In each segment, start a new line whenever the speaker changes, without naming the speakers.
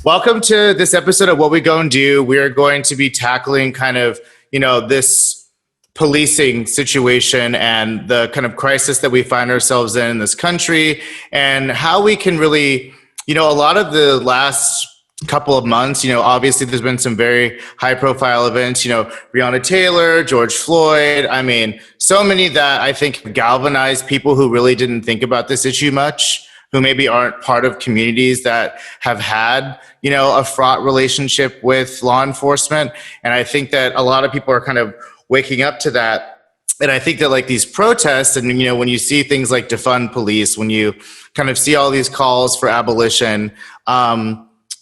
Welcome to this episode of What We Go and Do. We're going to be tackling kind of, this policing situation and the kind of crisis that we find ourselves in this country, and how we can really, a lot of the last couple of months, obviously there's been some very high profile events, Breonna Taylor, George Floyd. I mean, so many that I think have galvanized people who really didn't think about this issue much, who maybe aren't part of communities that have had, a fraught relationship with law enforcement. And I think that a lot of people are kind of waking up to that. And I think that like these protests and, when you see things like defund police, when you kind of see all these calls for abolition,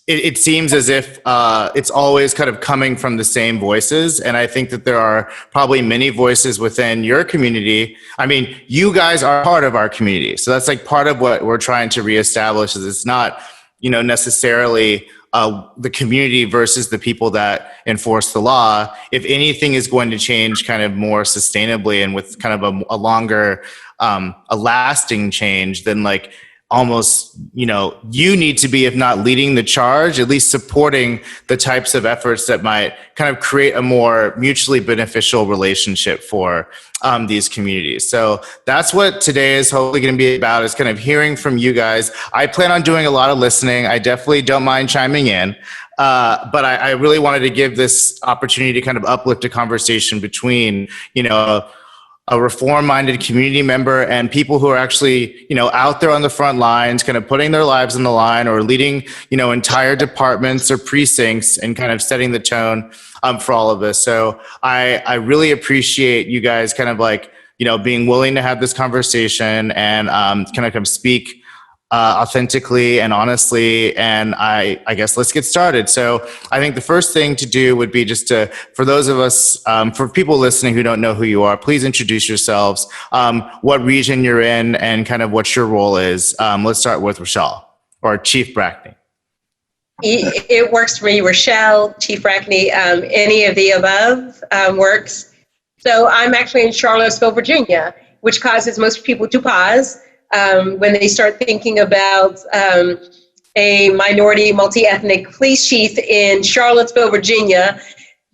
it seems as if it's always kind of coming from the same voices. And I think that there are probably many voices within your community. I mean, you guys are part of our community. So that's like part of what we're trying to reestablish is it's not, necessarily the community versus the people that enforce the law. If anything is going to change kind of more sustainably and with kind of a longer, a lasting change, then like almost, you need to be, if not leading the charge, at least supporting the types of efforts that might kind of create a more mutually beneficial relationship for these communities. So that's what today is hopefully going to be about, is kind of hearing from you guys. I plan on doing a lot of listening. I definitely don't mind chiming in. But I really wanted to give this opportunity to kind of uplift a conversation between, a reform-minded community member and people who are actually, out there on the front lines, kind of putting their lives on the line or leading, entire departments or precincts and kind of setting the tone for all of this. So I really appreciate you guys kind of like, being willing to have this conversation and kind of speak authentically and honestly. And I guess let's get started. So I think the first thing to do would be just to, for those of us, for people listening who don't know who you are, please introduce yourselves, what region you're in and kind of what your role is. Let's start with RaShall or Chief Brackney.
It works for me, RaShall, Chief Brackney, any of the above works. So I'm actually in Charlottesville, Virginia, which causes most people to pause when they start thinking about a minority, multi-ethnic police chief in Charlottesville, Virginia,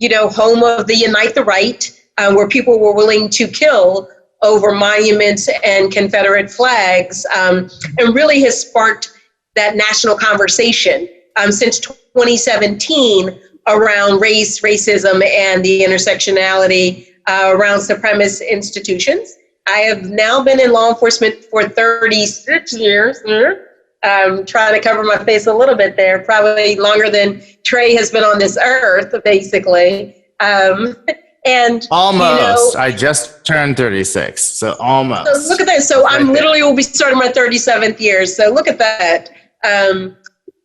home of the Unite the Right, where people were willing to kill over monuments and Confederate flags, and really has sparked that national conversation since 2017 around race, racism, and the intersectionality around supremacist institutions. I have now been in law enforcement for 36 years, trying to cover my face a little bit there, probably longer than Trey has been on this earth, basically. And
almost, I just turned 36, so almost.
So look at that. So right, I'm literally will be starting my 37th year. So look at that.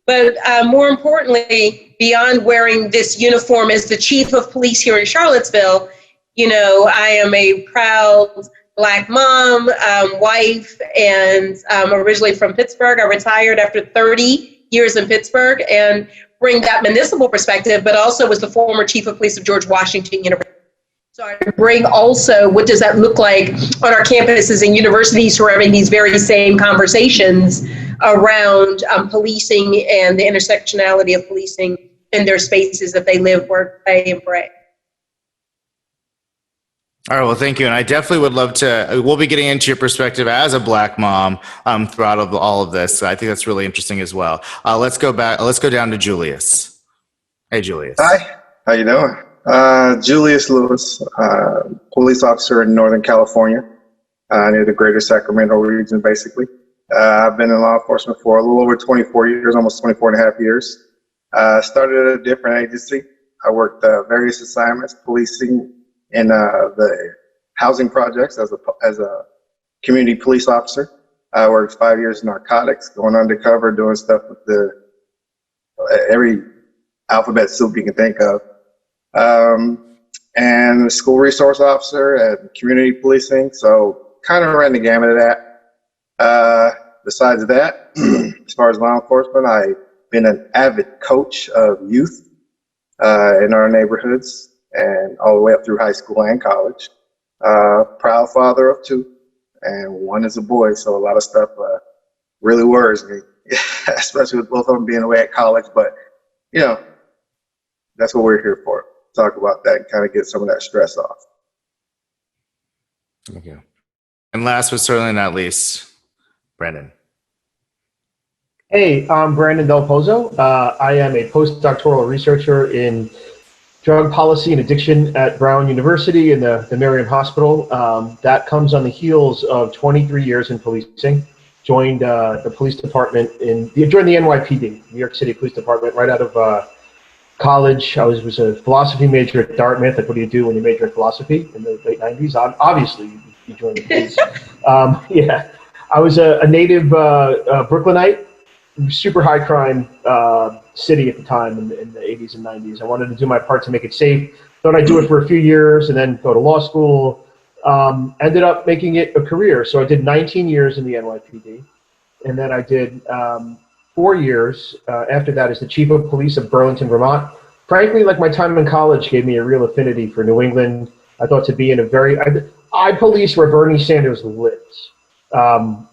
But more importantly, beyond wearing this uniform as the chief of police here in Charlottesville, I am a proud Black mom, wife, and originally from Pittsburgh. I retired after 30 years in Pittsburgh and bring that municipal perspective, but also was the former chief of police of George Washington University. So I bring also what does that look like on our campuses and universities who are having these very same conversations around policing and the intersectionality of policing in their spaces that they live, work, play, and pray.
All right, well, thank you. And I definitely would love to, we'll be getting into your perspective as a Black mom throughout all of this. I think that's really interesting as well. Let's go down to Julius. Hey, Julius.
Hi, how you doing? Julius Lewis, police officer in Northern California, near the greater Sacramento region, basically. I've been in law enforcement for a little over 24 years, almost 24 and a half years. Started at a different agency. I worked various assignments, policing, in the housing projects as a community police officer. I worked 5 years in narcotics, going undercover, doing stuff with every alphabet soup you can think of. And a school resource officer at community policing. So kind of ran the gamut of that. Besides that, as far as law enforcement, I've been an avid coach of youth in our neighborhoods, and all the way up through high school and college. Proud father of two, and one is a boy, so a lot of stuff really worries me, especially with both of them being away at college, but you know, that's what we're here for. Talk about that and kind of get some of that stress off.
Thank you. And last but certainly not least, Brandon.
Hey, I'm Brandon Del Pozo. I am a postdoctoral researcher in drug policy and addiction at Brown University in the Marion Hospital. That comes on the heels of 23 years in policing. Joined the police department joined the NYPD, New York City Police Department, right out of college. I was a philosophy major at Dartmouth. Like, what do you do when you major in philosophy in the late 90s? Obviously, you joined the police. Yeah, I was a native Brooklynite. Super high crime city at the time in the 80s and 90s. I wanted to do my part to make it safe. Thought I'd do it for a few years and then go to law school. Ended up making it a career. So I did 19 years in the NYPD. And then I did 4 years after that as the chief of police of Burlington, Vermont. Frankly, like, my time in college gave me a real affinity for New England. I thought to be in a very, I policed where Bernie Sanders lives.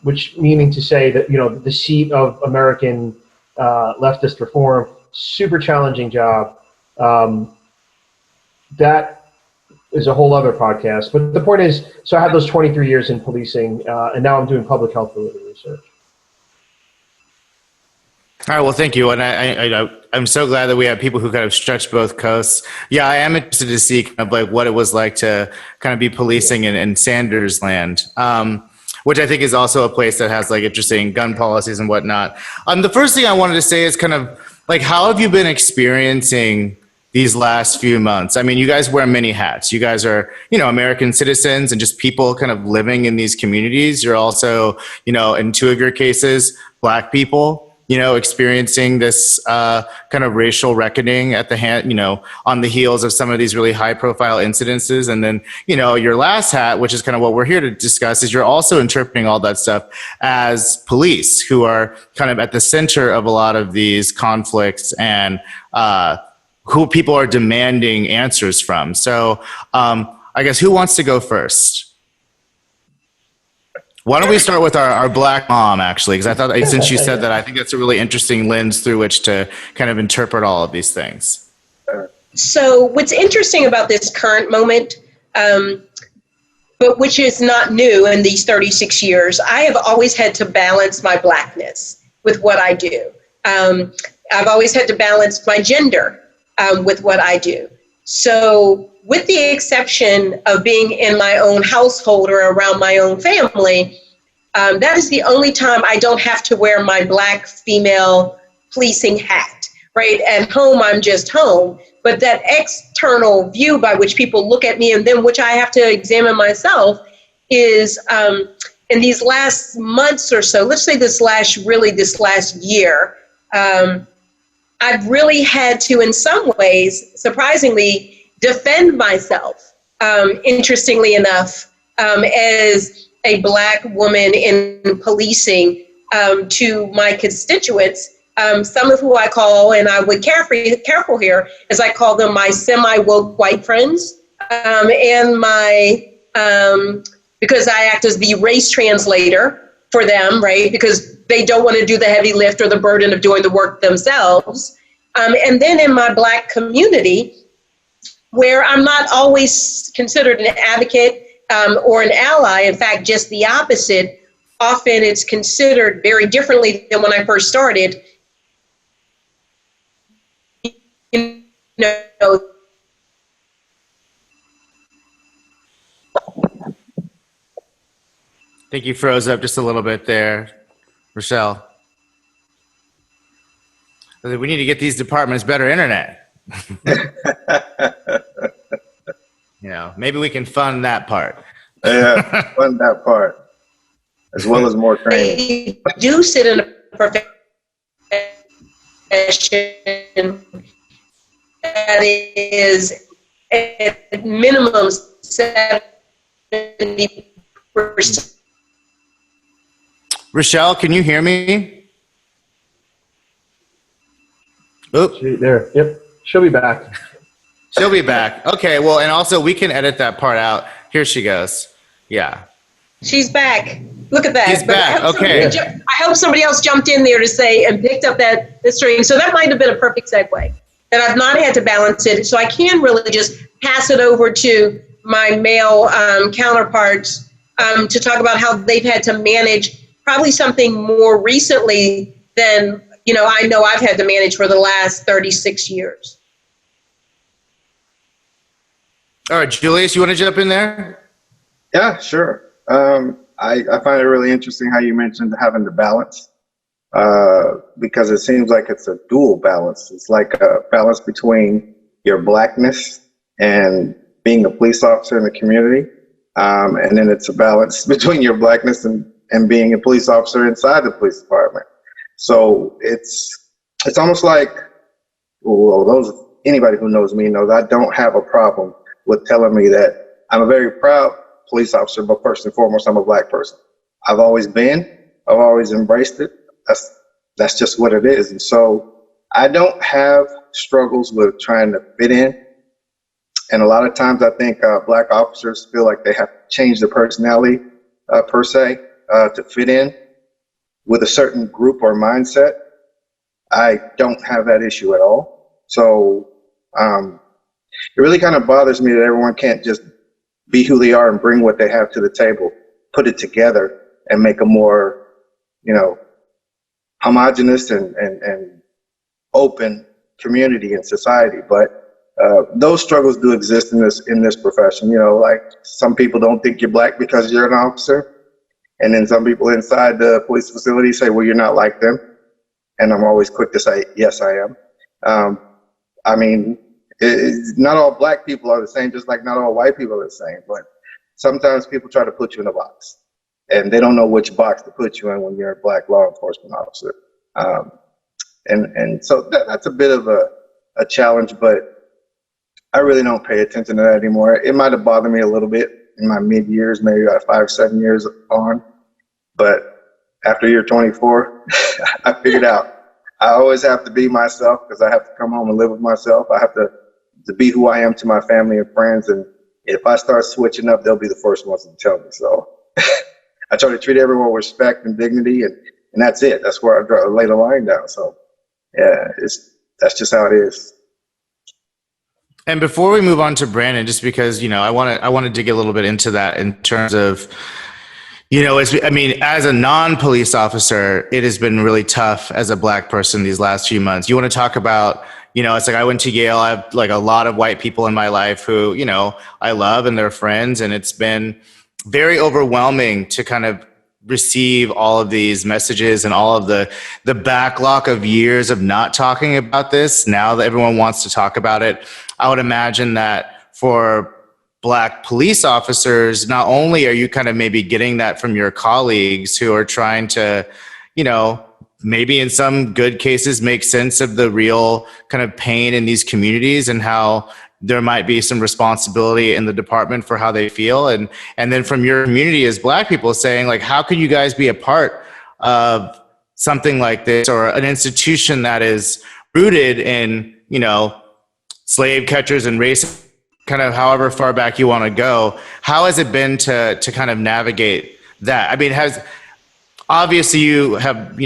Which meaning to say that, you know, the seat of American leftist reform, super challenging job. That is a whole other podcast. But the point is, so I had those 23 years in policing, and now I'm doing public health related research.
All right, well, thank you. And I'm so glad that we have people who kind of stretch both coasts. Yeah, I am interested to see kind of like what it was like to kind of be policing in Sanders land. Which I think is also a place that has like interesting gun policies and whatnot. The first thing I wanted to say is kind of like, how have you been experiencing these last few months? I mean, you guys wear many hats. You guys are, you know, American citizens and just people kind of living in these communities. You're also, you know, in two of your cases, Black people, you know, experiencing this kind of racial reckoning at the hand, you know, on the heels of some of these really high profile incidences. And then, you know, your last hat, which is kind of what we're here to discuss, is you're also interpreting all that stuff as police who are kind of at the center of a lot of these conflicts and who people are demanding answers from. So I guess who wants to go first? Why don't we start with our Black mom, actually, because I thought, since you said that, I think that's a really interesting lens through which to kind of interpret all of these things.
So what's interesting about this current moment, but which is not new in these 36 years, I have always had to balance my Blackness with what I do. I've always had to balance my gender with what I do. So with the exception of being in my own household or around my own family, that is the only time I don't have to wear my Black female policing hat, right? At home, I'm just home. But that external view by which people look at me and then which I have to examine myself is in these last months or so, let's say this last year, I've really had to, in some ways, surprisingly, defend myself, interestingly enough, as a Black woman in policing to my constituents, some of who I call, and I would careful here, as I call them my semi-woke white friends, and my, because I act as the race translator for them, right? Because they don't want to do the heavy lift or the burden of doing the work themselves. And then in my Black community, where I'm not always considered an advocate or an ally, in fact, just the opposite, often it's considered very differently than when I first started. You know,
I think you froze up just a little bit there, RaShall. We need to get these departments better internet. You know, maybe we can fund that part.
Yeah, fund that part, as well as more training.
they do sit in a profession that is at minimum 70%.
RaShall, can you hear me? Oops.
There, yep, she'll be back.
She'll be back. Okay, well, and also we can edit that part out. Here she goes. Yeah.
She's back. Look at that.
He's back. Okay.
I hope somebody else jumped in there to say and picked up that stream. So that might have been a perfect segue. And I've not had to balance it. So I can really just pass it over to my male counterparts to talk about how they've had to manage probably something more recently than, I know I've had to manage for the last 36 years.
All right, Julius, you want to jump in there?
Yeah, sure. I find it really interesting how you mentioned having to balance, because it seems like it's a dual balance. It's like a balance between your Blackness and being a police officer in the community. And then it's a balance between your Blackness and being a police officer inside the police department. So it's almost like, well, anybody who knows me knows I don't have a problem with telling me that I'm a very proud police officer, but first and foremost, I'm a Black person. I've always been, I've always embraced it. That's just what it is. And so I don't have struggles with trying to fit in. And a lot of times I think Black officers feel like they have to change their personality per se to fit in with a certain group or mindset. I don't have that issue at all. So it really kind of bothers me that everyone can't just be who they are and bring what they have to the table, put it together and make a more, homogenous and open community and society. But those struggles do exist in this profession. Like some people don't think you're Black because you're an officer. And then some people inside the police facility say, well, you're not like them. And I'm always quick to say, yes, I am. Not all Black people are the same, just like not all white people are the same. But sometimes people try to put you in a box, and they don't know which box to put you in when you're a Black law enforcement officer. And so that's a bit of a challenge, but I really don't pay attention to that anymore. It might have bothered me a little bit in my mid years, maybe about 5-7 years on. But after year 24, I figured out I always have to be myself because I have to come home and live with myself. I have to be who I am to my family and friends. And if I start switching up, they'll be the first ones to tell me. So I try to treat everyone with respect and dignity, and that's it. That's where I lay the line down. So yeah, that's just how it is.
And before we move on to Brandon, just because, I want to dig a little bit into that in terms of, as a non-police officer, it has been really tough as a Black person these last few months. You want to talk about, it's like I went to Yale. I have like a lot of white people in my life who, I love and they're friends. And it's been very overwhelming to kind of receive all of these messages and all of the backlog of years of not talking about this. Now that everyone wants to talk about it, I would imagine that for Black police officers, not only are you kind of maybe getting that from your colleagues who are trying to, maybe in some good cases make sense of the real kind of pain in these communities and how there might be some responsibility in the department for how they feel. And then from your community as Black people saying, like, how could you guys be a part of something like this or an institution that is rooted in, slave catchers and race, kind of however far back you want to go. How has it been to kind of navigate that? I mean, obviously you have,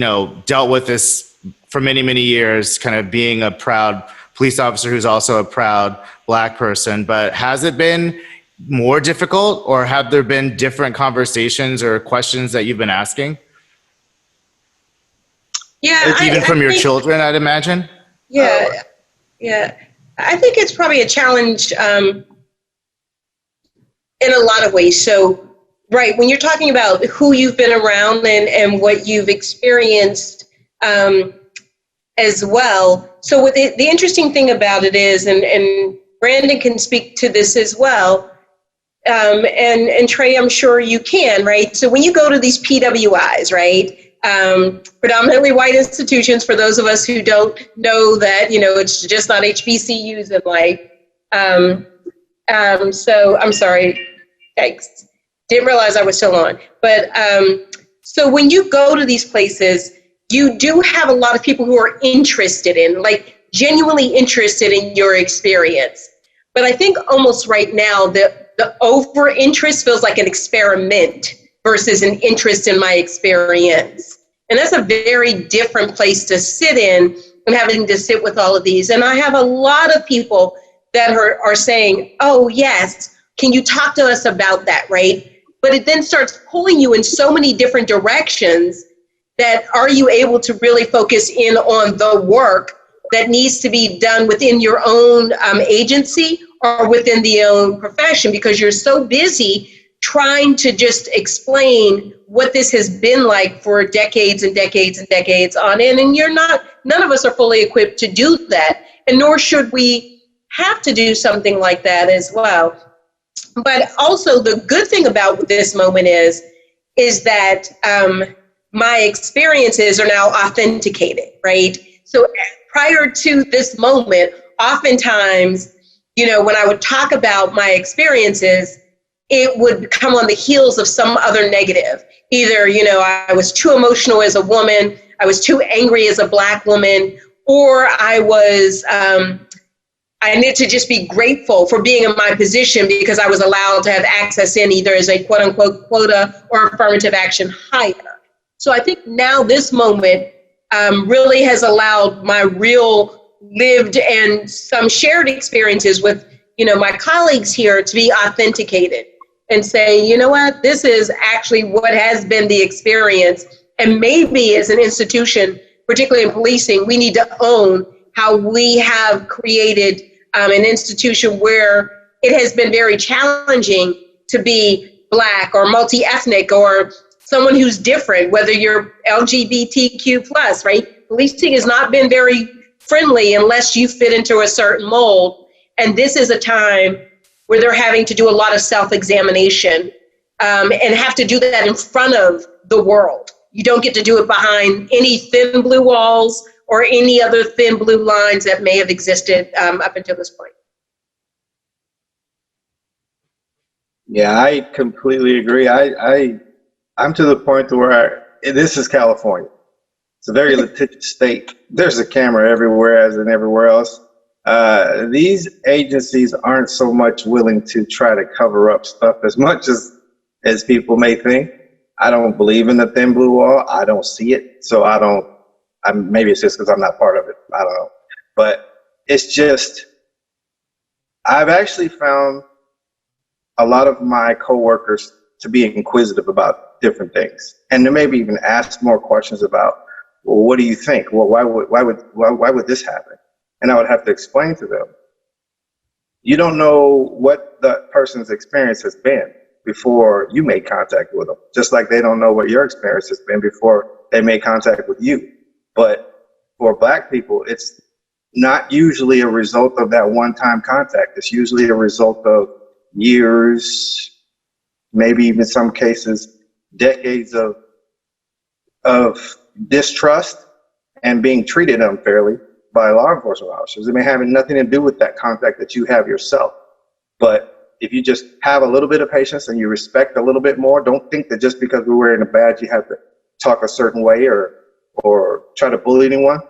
dealt with this for many, many years, kind of being a proud police officer who's also a proud Black person, but has it been more difficult, or have there been different conversations or questions that you've been asking?
Yeah.
Even from your children, I'd imagine?
Yeah. Yeah. I think it's probably a challenge in a lot of ways. So, right, when you're talking about who you've been around and what you've experienced as well. So what the interesting thing about it is, and Brandon can speak to this as well, and Trey, I'm sure you can, right? So when you go to these PWIs, right, predominantly white institutions, for those of us who don't know that, it's just not HBCUs and so I'm sorry, yikes, didn't realize I was still on. But so when you go to these places, you do have a lot of people who are interested in, genuinely interested in your experience. But I think almost right now, the over interest feels like an experiment versus an interest in my experience. And that's a very different place to sit in and having to sit with all of these. And I have a lot of people that are saying, oh, yes, can you talk to us about that, right? But it then starts pulling you in so many different directions that are you able to really focus in on the work that needs to be done within your own agency or within the own profession, because you're so busy trying to just explain what this has been like for decades and decades and decades on end. And none of us are fully equipped to do that. And nor should we have to do something like that as well. But also the good thing about this moment is that my experiences are now authenticated, right? So prior to this moment, oftentimes, when I would talk about my experiences, it would come on the heels of some other negative. Either, I was too emotional as a woman, I was too angry as a Black woman, or I need to just be grateful for being in my position because I was allowed to have access in either as a quote unquote quota or affirmative action hire. So I think now this moment really has allowed my real lived and some shared experiences with, my colleagues here to be authenticated and say, you know what, this is actually what has been the experience. And maybe as an institution, particularly in policing, we need to own how we have created an institution where it has been very challenging to be Black or multi-ethnic or someone who's different, whether you're LGBTQ plus, right? Policing has not been very friendly unless you fit into a certain mold. And this is a time where they're having to do a lot of self-examination and have to do that in front of the world. You don't get to do it behind any thin blue walls or any other thin blue lines that may have existed up until this point.
Yeah, I completely agree. I'm to the point where this is California. It's a very litigious state. There's a camera everywhere, as in everywhere else. These agencies aren't so much willing to try to cover up stuff as much as people may think. I don't believe in the thin blue wall. I don't see it, so maybe it's just because I'm not part of it. I don't know. But it's just, I've actually found a lot of my coworkers to be inquisitive about different things, and to maybe even ask more questions about, well, what do you think? Well, why would this happen? And I would have to explain to them, you don't know what the person's experience has been before you made contact with them, just like they don't know what your experience has been before they made contact with you. But for Black people, it's not usually a result of that one-time contact. It's usually a result of years, maybe even some cases, decades of distrust and being treated unfairly by law enforcement officers. It may have nothing to do with that contact that you have yourself. But if you just have a little bit of patience and you respect a little bit more, don't think that just because we're wearing a badge, you have to talk a certain way or try to bully anyone.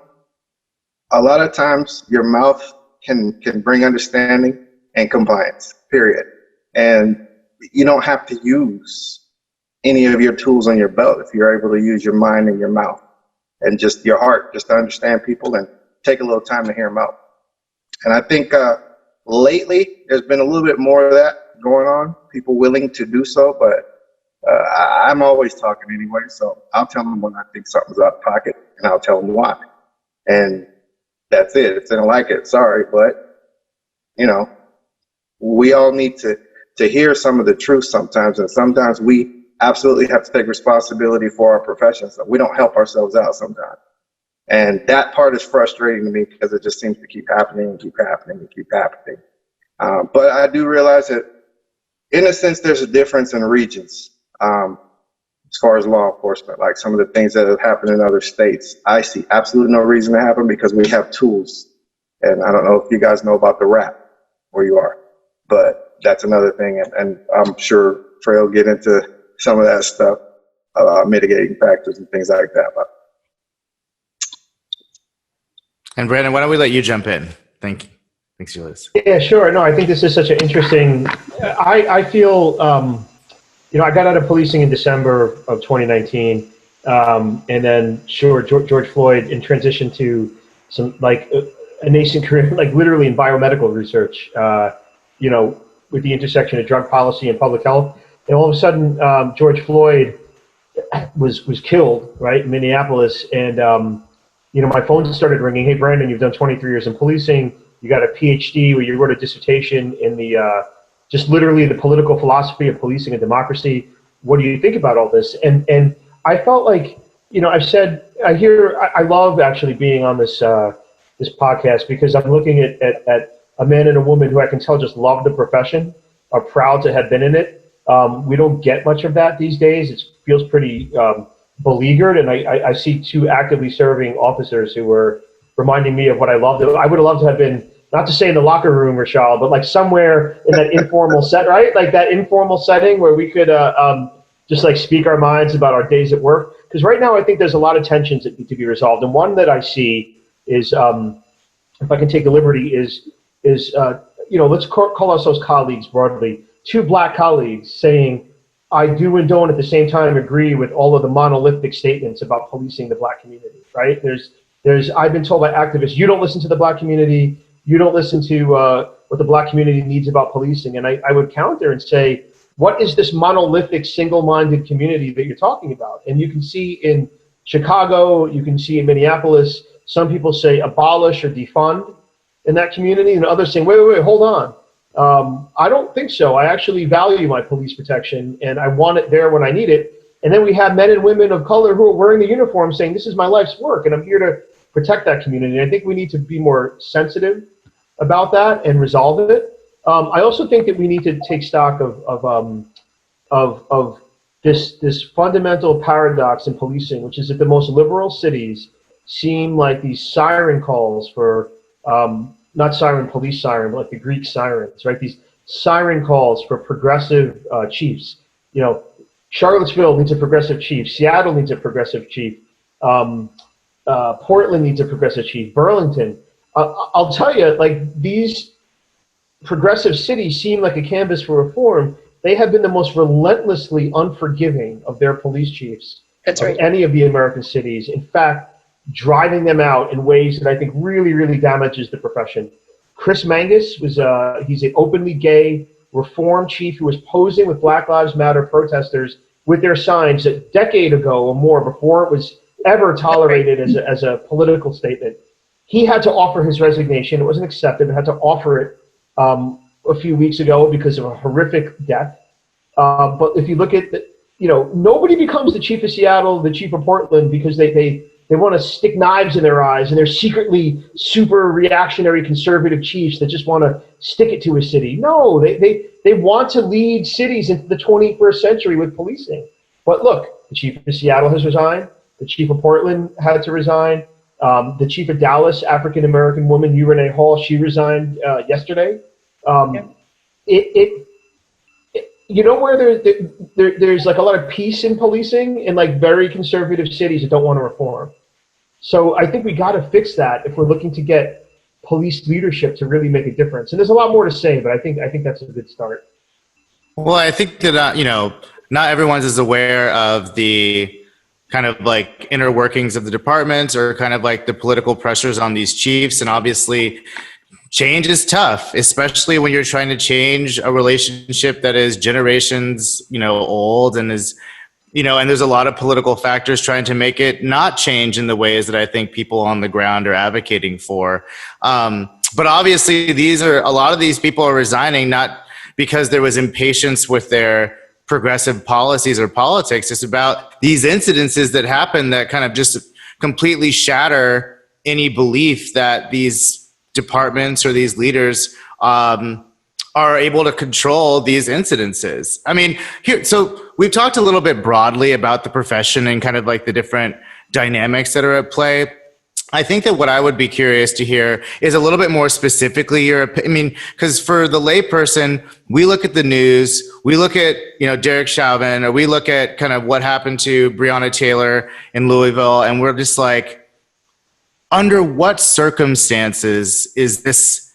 A lot of times your mouth can bring understanding and compliance, period. And you don't have to use any of your tools on your belt if you're able to use your mind and your mouth and just your heart, just to understand people and take a little time to hear them out. And I think lately there's been a little bit more of that going on, people willing to do so, but I'm always talking anyway, so I'll tell them when I think something's out of pocket, and I'll tell them why. And that's it. If they don't like it, sorry, but, we all need to hear some of the truth sometimes, and sometimes we absolutely have to take responsibility for our profession, so we don't help ourselves out sometimes. And that part is frustrating to me because it just seems to keep happening and keep happening and keep happening. But I do realize that, in a sense, there's a difference in regions as far as law enforcement. Like some of the things that have happened in other states, I see absolutely no reason to happen because we have tools. And I don't know if you guys know about the rap where you are, but that's another thing. And I'm sure Trey will get into some of that stuff, mitigating factors and things like that. But
And Brandon, why don't we let you jump in? Thank you. Thanks, Julius.
Yeah, sure. No, I think this is such an interesting, I feel I got out of policing in December of 2019, and then George Floyd, in transition to some like a nascent career, like literally in biomedical research, with the intersection of drug policy and public health. And all of a sudden, George Floyd was killed, right, in Minneapolis. And, my phone started ringing. Hey, Brandon, you've done 23 years in policing. You got a PhD where you wrote a dissertation in the, just literally the political philosophy of policing and democracy. What do you think about all this? And I felt like, I love actually being on this podcast, because I'm looking at a man and a woman who I can tell just love the profession, are proud to have been in it. We don't get much of that these days. It feels pretty beleaguered, and I see two actively serving officers who were reminding me of what I loved. I would have loved to have been, not to say in the locker room, RaShall, but like somewhere in that informal set, right? Like that informal setting where we could just like speak our minds about our days at work. Because right now I think there's a lot of tensions that need to be resolved. And one that I see is, if I can take the liberty, is let's call ourselves colleagues broadly. Two black colleagues saying, I do and don't at the same time agree with all of the monolithic statements about policing the black community, right? I've been told by activists, you don't listen to the black community, you don't listen to what the black community needs about policing. And I would counter and say, what is this monolithic, single-minded community that you're talking about? And you can see in Chicago, you can see in Minneapolis, some people say abolish or defund in that community, and others saying, wait, hold on. I don't think so. I actually value my police protection, and I want it there when I need it. And then we have men and women of color who are wearing the uniform saying, this is my life's work, and I'm here to protect that community. And I think we need to be more sensitive about that and resolve it. I also think that we need to take stock of this fundamental paradox in policing, which is that the most liberal cities seem like these siren calls for, not siren, police siren, but like the Greek sirens, right? These siren calls for progressive chiefs. Charlottesville needs a progressive chief. Seattle needs a progressive chief. Portland needs a progressive chief. Burlington. I'll tell you, like, these progressive cities seem like a canvas for reform. They have been the most relentlessly unforgiving of their police chiefs.
That's right.
Of any of the American cities. In fact, driving them out in ways that I think really, really damages the profession. Chris Mangus he's an openly gay reform chief who was posing with Black Lives Matter protesters with their signs a decade ago or more, before it was ever tolerated as a political statement. He had to offer his resignation. It wasn't accepted, but had to offer it a few weeks ago because of a horrific death. But if you look at nobody becomes the chief of Seattle, the chief of Portland, because they want to stick knives in their eyes, and they're secretly super reactionary conservative chiefs that just want to stick it to a city. No, they want to lead cities into the 21st century with policing. But look, the chief of Seattle has resigned. The chief of Portland had to resign. The chief of Dallas, African-American woman, Renee Hall, she resigned yesterday. Where there's like a lot of peace in policing in like very conservative cities that don't want to reform. So I think we got to fix that if we're looking to get police leadership to really make a difference. And there's a lot more to say, but I think that's a good start.
Well, I think that not everyone's as aware of the kind of like inner workings of the departments, or kind of like the political pressures on these chiefs. And obviously change is tough, especially when you're trying to change a relationship that is generations, old, and is, and there's a lot of political factors trying to make it not change in the ways that I think people on the ground are advocating for. But obviously a lot of these people are resigning, not because there was impatience with their progressive policies or politics. It's about these incidences that happen that kind of just completely shatter any belief that these departments or these leaders are able to control these incidences. I mean, so we've talked a little bit broadly about the profession and kind of like the different dynamics that are at play. I think that what I would be curious to hear is a little bit more specifically your opinion, because for the layperson, we look at the news, we look at, Derek Chauvin, or we look at kind of what happened to Breonna Taylor in Louisville, and we're just like, under what circumstances is this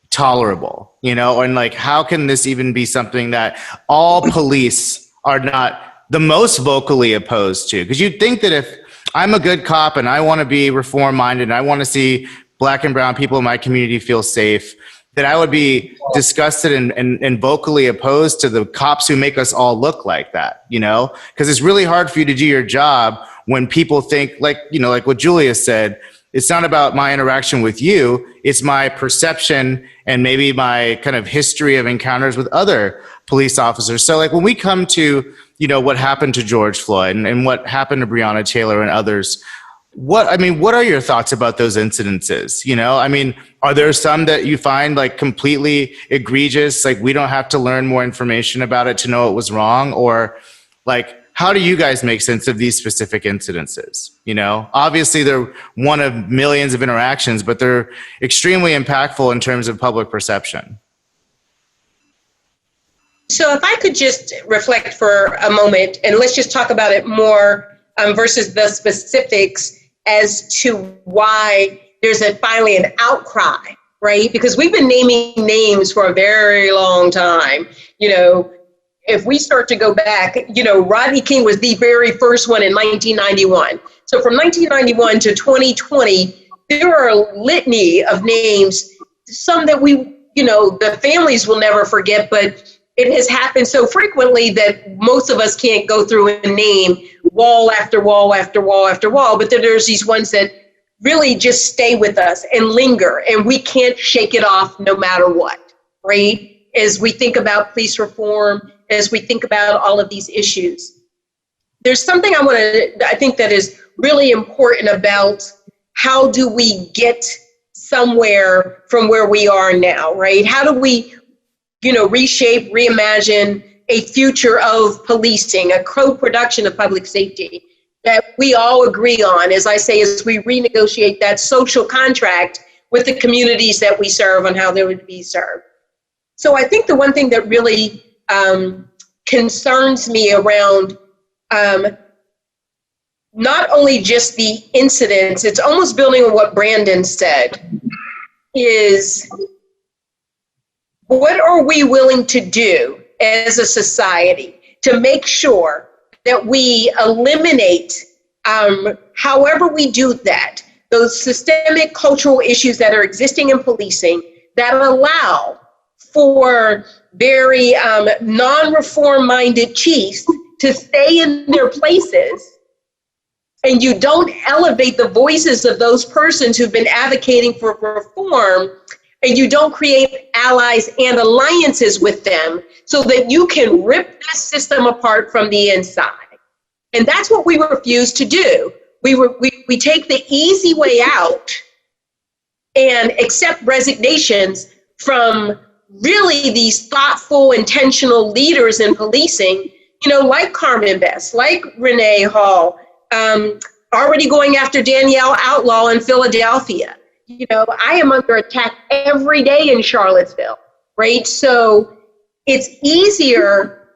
tolerable, and like, how can this even be something that all police are not the most vocally opposed to? Because you'd think that if I'm a good cop and I want to be reform minded and I want to see Black and brown people in my community feel safe, that I would be disgusted and vocally opposed to the cops who make us all look like that, you know? Because it's really hard for you to do your job when people think, like, you know, like what Julius said, it's not about my interaction with you, it's my perception and maybe my kind of history of encounters with other police officers. So like when we come to, you know, what happened to George Floyd and what happened to Breonna Taylor and others, what are your thoughts about those incidences? You know, I mean, are there some that you find like completely egregious, like we don't have to learn more information about it to know it was wrong? Or like, how do you guys make sense of these specific incidences? You know, obviously they're one of millions of interactions, but they're extremely impactful in terms of public perception.
So if I could just reflect for a moment, and let's just talk about it more versus the specifics as to why there's finally an outcry, right? Because we've been naming names for a very long time. You know, if we start to go back, you know, Rodney King was the very first one in 1991. So from 1991 to 2020, there are a litany of names, some that we, you know, the families will never forget, but it has happened so frequently that most of us can't go through and name wall after wall after wall after wall, but then there's these ones that really just stay with us and linger, and we can't shake it off no matter what, right? As we think about police reform, as we think about all of these issues. There's something I think that is really important about how do we get somewhere from where we are now, right? How do we, you know, reshape, reimagine a future of policing, a co-production of public safety that we all agree on, as I say, as we renegotiate that social contract with the communities that we serve on how they would be served. So I think the one thing that really concerns me around not only just the incidents, it's almost building on what Brandon said, is what are we willing to do as a society to make sure that we eliminate, however we do that, those systemic cultural issues that are existing in policing that allow for very non-reform minded chiefs to stay in their places, and you don't elevate the voices of those persons who've been advocating for reform, and you don't create allies and alliances with them so that you can rip this system apart from the inside. And that's what we refuse to do. We take the easy way out and accept resignations from really these thoughtful, intentional leaders in policing, you know, like Carmen Best, like Renee Hall, already going after Danielle Outlaw in Philadelphia. You know, I am under attack every day in Charlottesville, right? So it's easier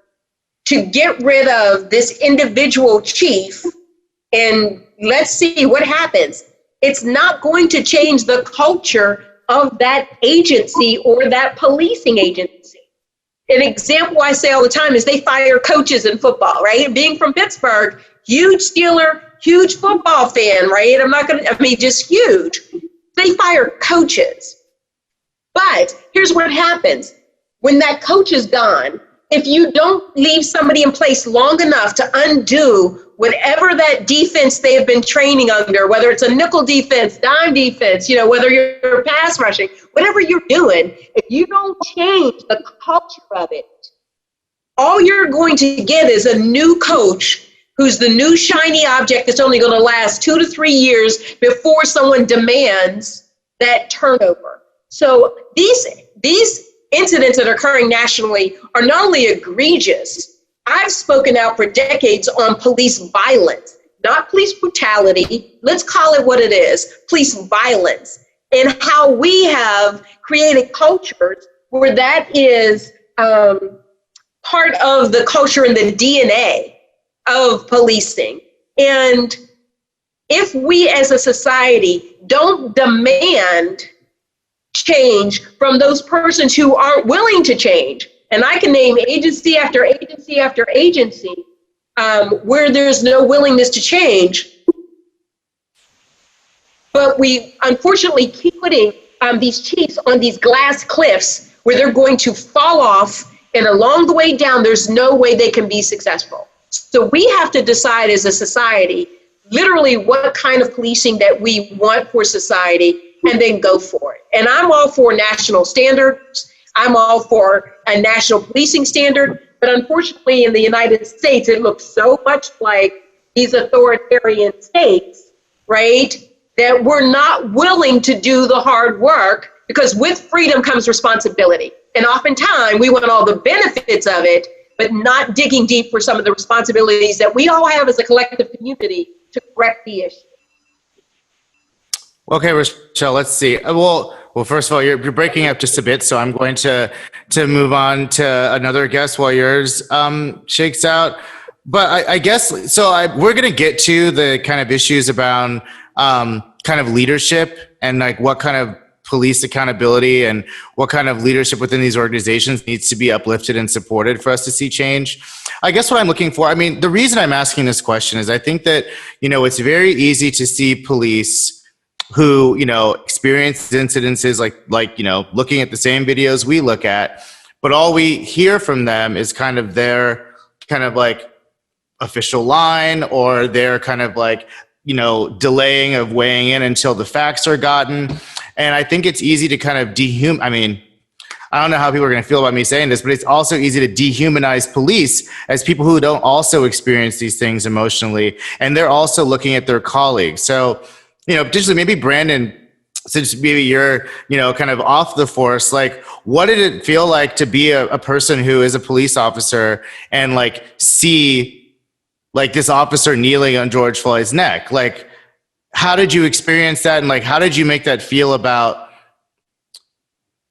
to get rid of this individual chief and let's see what happens. It's not going to change the culture of that agency or that policing agency. An example I say all the time is they fire coaches in football, right? Being from Pittsburgh, huge Steeler, huge football fan, right? Just huge. They fire coaches. But here's what happens. When that coach is gone, if you don't leave somebody in place long enough to undo whatever that defense they have been training under, whether it's a nickel defense, dime defense, you know, whether you're pass rushing, whatever you're doing, if you don't change the culture of it, all you're going to get is a new coach who's the new shiny object that's only going to last 2 to 3 years before someone demands that turnover. So these incidents that are occurring nationally are not only egregious. I've spoken out for decades on police violence, not police brutality. Let's call it what it is, police violence, and how we have created cultures where that is part of the culture and the DNA of policing. And if we as a society don't demand change from those persons who aren't willing to change, And I can name agency after agency after agency where there's no willingness to change. But we unfortunately keep putting these chiefs on these glass cliffs where they're going to fall off, and along the way down, there's no way they can be successful. So we have to decide as a society, literally what kind of policing that we want for society, and then go for it. And I'm all for national standards. I'm all for a national policing standard. But unfortunately, in the United States, it looks so much like these authoritarian states, right, that we're not willing to do the hard work, because with freedom comes responsibility. And oftentimes we want all the benefits of it, but not digging deep for some of the responsibilities that we all have as a collective community to correct the issue.
Okay, RaShall, let's see. Well, first of all, you're breaking up just a bit, so I'm going to move on to another guest while yours shakes out. But I guess, we're going to get to the kind of issues about kind of leadership and like what kind of police accountability and what kind of leadership within these organizations needs to be uplifted and supported for us to see change. I guess what I'm looking for, I mean, the reason I'm asking this question is I think that, it's very easy to see police who, experience incidences like, looking at the same videos we look at, but all we hear from them is kind of their kind of like official line or their kind of like, delaying of weighing in until the facts are gotten. And I think it's easy to kind of I don't know how people are going to feel about me saying this, but it's also easy to dehumanize police as people who don't also experience these things emotionally. And they're also looking at their colleagues. So, potentially maybe Brandon, since maybe you're, kind of off the force, like what did it feel like to be a person who is a police officer and like see like this officer kneeling on George Floyd's neck? Like, how did you experience that? And like, how did you make that feel about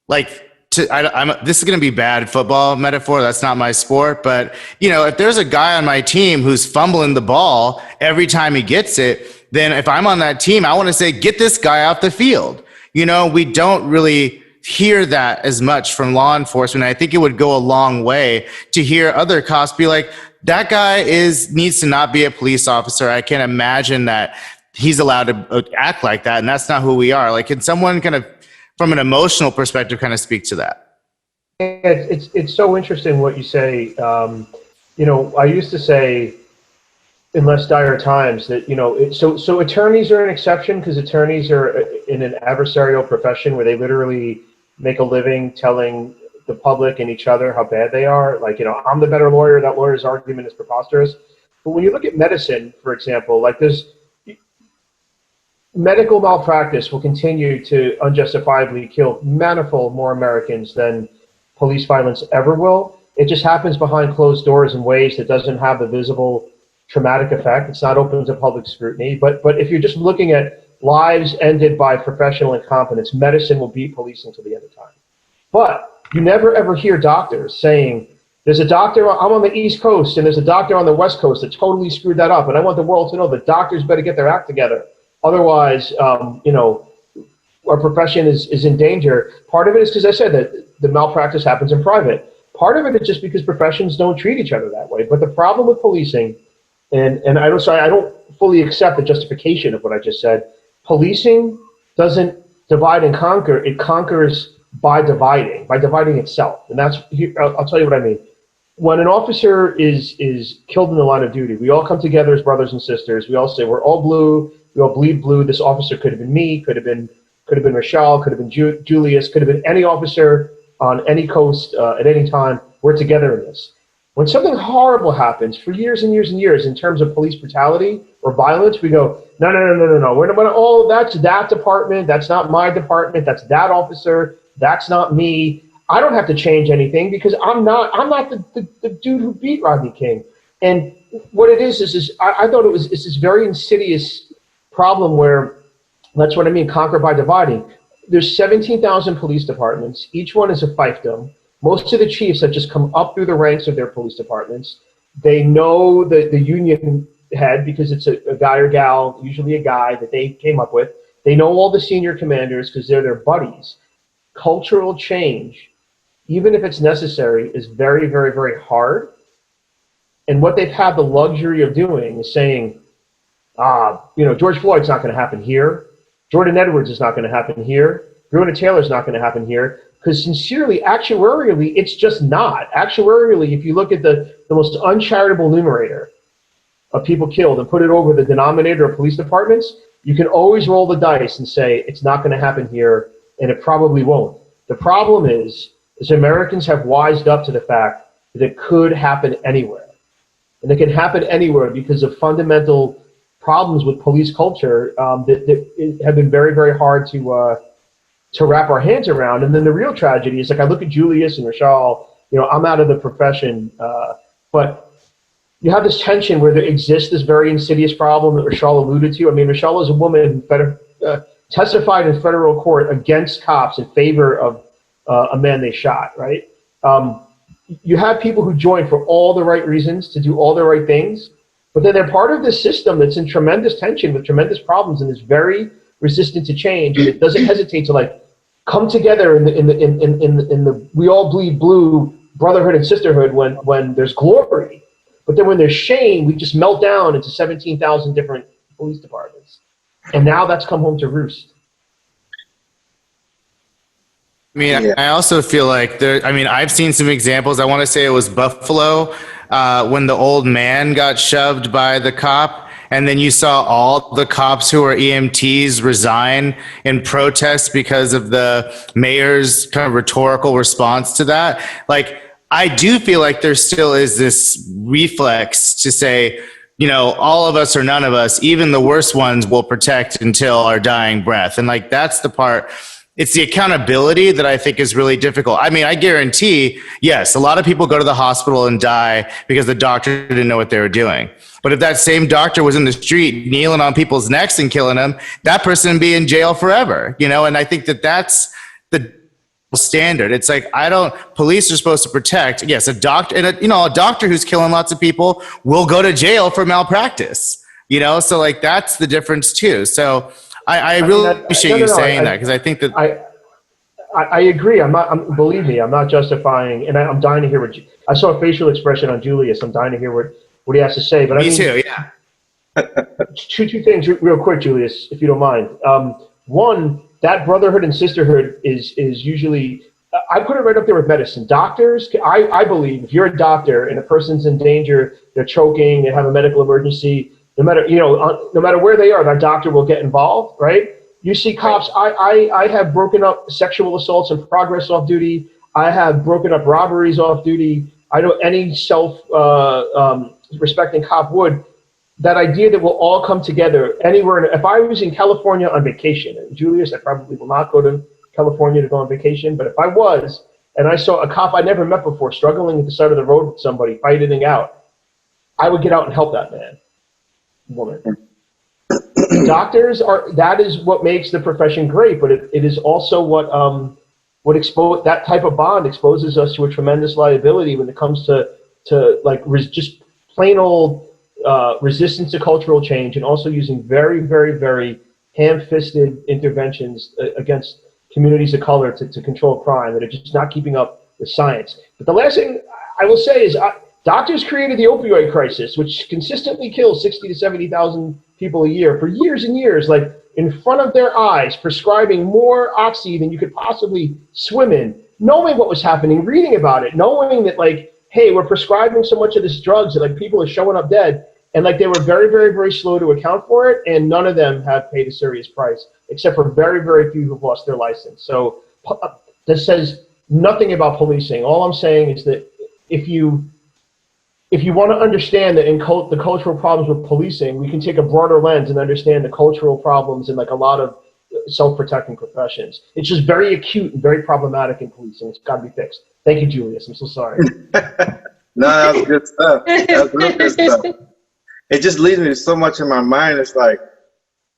like, this is going to be bad football metaphor. That's not my sport. But, if there's a guy on my team who's fumbling the ball every time he gets it, then if I'm on that team, I want to say, get this guy off the field. We don't really hear that as much from law enforcement. I think it would go a long way to hear other cops be like, that guy needs to not be a police officer. I can't imagine that he's allowed to act like that. And that's not who we are. Like, can someone kind of, from an emotional perspective, kind of speak to that?
It's so interesting what you say. I used to say in less dire times that, so attorneys are an exception because attorneys are in an adversarial profession where they literally make a living telling the public and each other how bad they are. Like, I'm the better lawyer. That lawyer's argument is preposterous. But when you look at medicine, for example, like medical malpractice will continue to unjustifiably kill manifold more Americans than police violence ever will. It just happens behind closed doors in ways that doesn't have the visible traumatic effect. It's not open to public scrutiny. But if you're just looking at lives ended by professional incompetence, medicine will beat policing till the end of time. But you never ever hear doctors saying, there's a doctor, I'm on the East Coast, and there's a doctor on the West Coast that totally screwed that up. And I want the world to know that doctors better get their act together. Otherwise, our profession is in danger. Part of it is because I said that the malpractice happens in private. Part of it is just because professions don't treat each other that way. But the problem with policing, and I don't fully accept the justification of what I just said. Policing doesn't divide and conquer. It conquers by dividing itself. And that's, I'll tell you what I mean. When an officer is killed in the line of duty, we all come together as brothers and sisters. We all say, we're all blue. We all bleed blue. This officer could have been me, could have been RaShall, could have been Julius, could have been any officer on any coast at any time. We're together in this. When something horrible happens for years and years and years in terms of police brutality or violence, we go, no. Oh, that's that department. That's not my department. That's that officer. That's not me. I don't have to change anything because I'm not the dude who beat Rodney King. And what it is I thought it's this very insidious problem where, that's what I mean, conquer by dividing. There's 17,000 police departments. Each one is a fiefdom. Most of the chiefs have just come up through the ranks of their police departments. They know the union head because it's a guy or gal, usually a guy that they came up with. They know all the senior commanders because they're their buddies. Cultural change even if it's necessary, is very, very, very hard. And what they've had the luxury of doing is saying, George Floyd's not going to happen here. Jordan Edwards is not going to happen here. Breonna Taylor's not going to happen here. Because sincerely, actuarially, it's just not. Actuarially, if you look at the most uncharitable numerator of people killed and put it over the denominator of police departments, you can always roll the dice and say it's not going to happen here, and it probably won't. The problem is Americans have wised up to the fact that it could happen anywhere. And it can happen anywhere because of fundamental problems with police culture that have been very, very hard to wrap our hands around. And then the real tragedy is, like, I look at Julius and RaShall, I'm out of the profession, but you have this tension where there exists this very insidious problem that RaShall alluded to. I mean, RaShall is a woman who testified in federal court against cops in favor of a man they shot, right? You have people who join for all the right reasons to do all the right things, but then they're part of this system that's in tremendous tension with tremendous problems and is very resistant to change, and it doesn't hesitate to come together in the we all bleed blue brotherhood and sisterhood when there's glory, but then when there's shame, we just melt down into 17,000 different police departments, and now that's come home to roost.
I mean, yeah. I also feel like I've seen some examples. I want to say it was Buffalo when the old man got shoved by the cop, and then you saw all the cops who were EMTs resign in protest because of the mayor's kind of rhetorical response to that. Like, I do feel like there still is this reflex to say, all of us or none of us, even the worst ones, will protect until our dying breath. And that's the part. It's the accountability that I think is really difficult. I mean, I guarantee, yes, a lot of people go to the hospital and die because the doctor didn't know what they were doing. But if that same doctor was in the street kneeling on people's necks and killing them, that person would be in jail forever, And I think that that's the standard. It's like, police are supposed to protect. Yes, a doctor, and a doctor who's killing lots of people will go to jail for malpractice, So that's the difference too. So I really appreciate you saying that, because I think that
I agree. Believe me, I'm not justifying, and I'm dying to hear what I saw a facial expression on Julius. I'm dying to hear what he has to say. But
me too. Yeah.
Two things real quick, Julius, if you don't mind. One, that brotherhood and sisterhood is usually, I put it right up there with medicine. Doctors, I believe if you're a doctor and a person's in danger, they're choking, they have a medical emergency, no matter where they are, that doctor will get involved, right? You see cops, I have broken up sexual assaults in progress off duty. I have broken up robberies off duty. I know any self-respecting cop would. That idea that we'll all come together anywhere. If I was in California on vacation, and Julius, I probably will not go to California to go on vacation, but if I was, and I saw a cop I never met before struggling at the side of the road with somebody, fighting it out, I would get out and help that man. Woman. Doctors that is what makes the profession great, but it is also what that type of bond exposes us to a tremendous liability when it comes to just plain old resistance to cultural change, and also using very, very, very ham-fisted interventions against communities of color to control crime that are just not keeping up with science. But the last thing I will say is doctors created the opioid crisis, which consistently kills 60 to 70,000 people a year for years and years, in front of their eyes, prescribing more oxy than you could possibly swim in, knowing what was happening, reading about it, knowing that, hey, we're prescribing so much of this drugs that people are showing up dead. And they were very, very, very slow to account for it. And none of them have paid a serious price, except for very, very few who've lost their license. So this says nothing about policing. All I'm saying is that if you want to understand that the cultural problems with policing, we can take a broader lens and understand the cultural problems in a lot of self-protecting professions. It's just very acute and very problematic in policing. It's got to be fixed. Thank you, Julius. I'm so sorry.
No, that was good stuff. That was real good stuff. It just leads me to so much in my mind. It's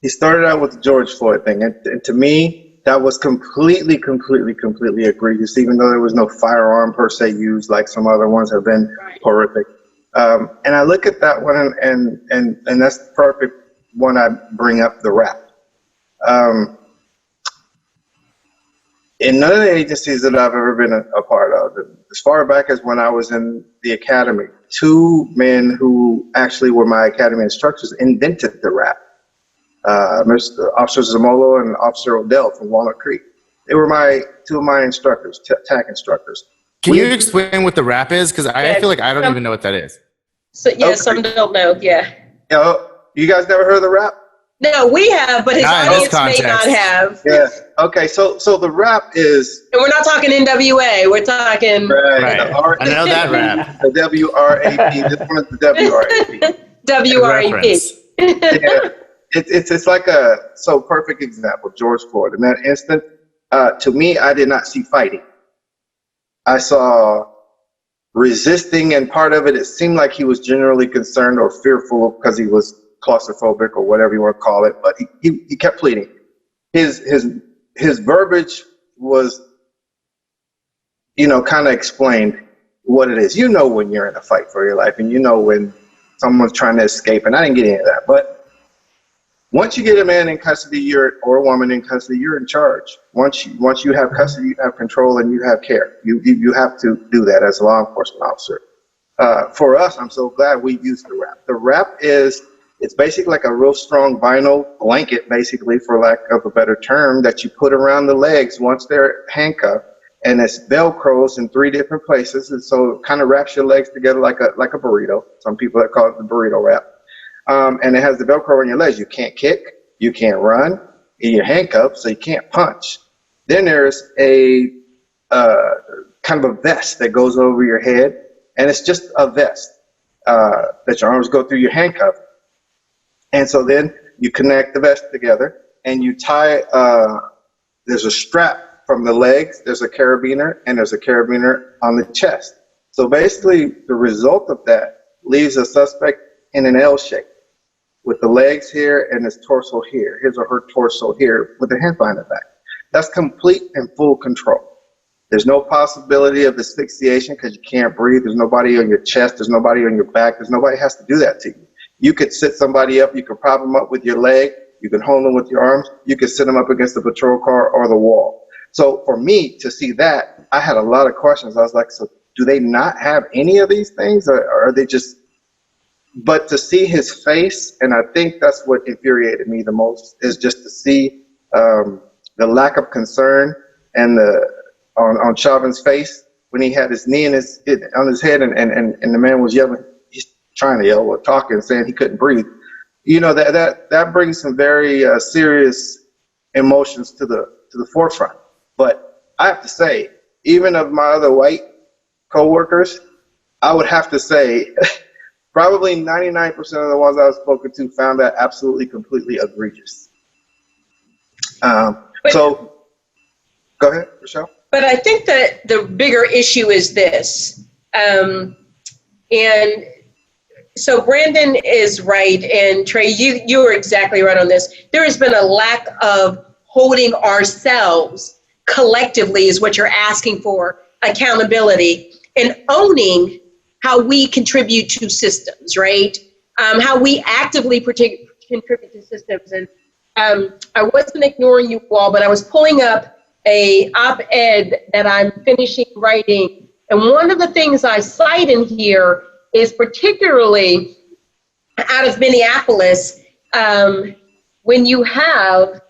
he started out with the George Floyd thing. And to me, that was completely egregious, even though there was no firearm per se used like some other ones have been horrific. And I look at that one and that's the perfect one I bring up, the rap. in none of the agencies that I've ever been a part of, as far back as when I was in the academy, two men who actually were my academy instructors invented the rap. Mr. Officer Zamolo and Officer Odell from Walnut Creek. They were two of my instructors, TAC instructors.
Can you explain what the rap is? Because I feel like I don't even know what that is.
So yeah, some don't know. Yeah.
You guys never heard of the rap?
No, we have, but his audience may not have.
Yeah. Okay. So the rap is.
And we're not talking NWA. We're talking.
Right.
I know that rap.
The WRAP. This one is the WRAP.
WRAP.
Yeah. It's like a perfect example. George Floyd. In that instant, to me, I did not see fighting. I saw resisting, and part of it, it seemed like he was generally concerned or fearful because he was claustrophobic or whatever you want to call it, but he kept pleading. His verbiage was, kind of explained what it is. You know when you're in a fight for your life, and you know when someone's trying to escape, and I didn't get into that, but once you get a man in custody, or a woman in custody, you're in charge. Once you have custody, you have control and you have care. You have to do that as a law enforcement officer. For us, I'm so glad we used the wrap. The wrap it's basically like a real strong vinyl blanket, basically, for lack of a better term, that you put around the legs once they're handcuffed, and it's Velcros in 3 different places, and so it kind of wraps your legs together like a burrito. Some people that call it the burrito wrap. And it has the Velcro on your legs. You can't kick, you can't run, and you're handcuffed, so you can't punch. Then there's a kind of a vest that goes over your head, and it's just a vest that your arms go through your handcuff. And so then you connect the vest together, and you tie, there's a strap from the legs, there's a carabiner, and there's a carabiner on the chest. So basically, the result of that leaves a suspect in an L shape, with the legs here and his torso here, his or her torso here, with the hand behind the back. That's complete and full control. There's no possibility of asphyxiation because you can't breathe. There's nobody on your chest. There's nobody on your back. There's nobody has to do that to you. You could sit somebody up. You could prop them up with your leg. You can hold them with your arms. You could sit them up against the patrol car or the wall. So for me to see that, I had a lot of questions. I was like, so do they not have any of these things, or are they just... But to see his face, and I think that's what infuriated me the most, is just to see the lack of concern and on Chauvin's face when he had his knee on his head, and the man was yelling. He's trying to yell or talking, saying he couldn't breathe. That brings some very serious emotions to the forefront. But I have to say, even of my other white coworkers, I would have to say. Probably 99% of the ones I was spoken to found that absolutely, completely egregious. So, go ahead, RaShall.
But I think that the bigger issue is this. And so Brandon is right, and Trey, you are exactly right on this. There has been a lack of holding ourselves collectively, is what you're asking for, accountability, and owning how we contribute to systems, right? How we actively contribute to systems. And I wasn't ignoring you all, but I was pulling up a op-ed that I'm finishing writing. And one of the things I cite in here is particularly out of Minneapolis, when you have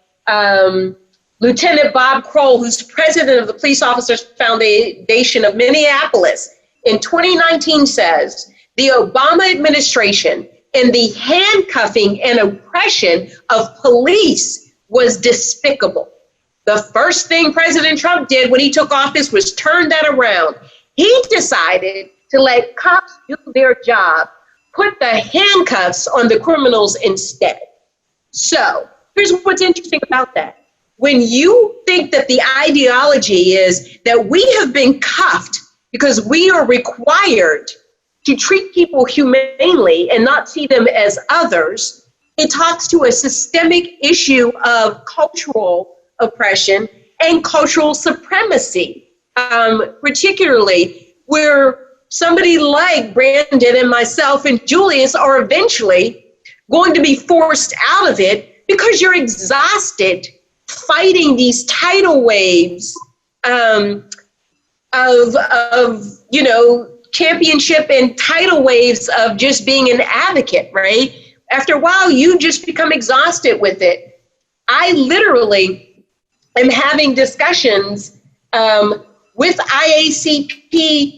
Lieutenant Bob Kroll, who's president of the Police Officers Foundation of Minneapolis, in 2019 says, the Obama administration and the handcuffing and oppression of police was despicable. The first thing President Trump did when he took office was turn that around. He decided to let cops do their job, put the handcuffs on the criminals instead. So here's what's interesting about that. When you think that the ideology is that we have been cuffed because we are required to treat people humanely and not see them as others, it talks to a systemic issue of cultural oppression and cultural supremacy, particularly where somebody like Brandon and myself and Julius are eventually going to be forced out of it because you're exhausted fighting these tidal waves you know, championship and tidal waves of just being an advocate, right? After a while, you just become exhausted with it. I literally am having discussions with IACP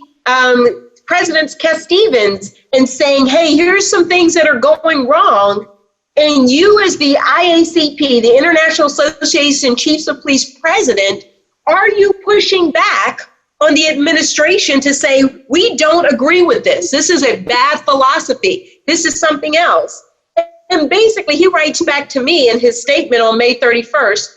President Kes Stevens and saying, hey, here's some things that are going wrong. And you as the IACP, the International Association of Chiefs of Police president, are you pushing back on the administration to say, we don't agree with this. This is a bad philosophy. This is something else. And basically he writes back to me in his statement on May 31st,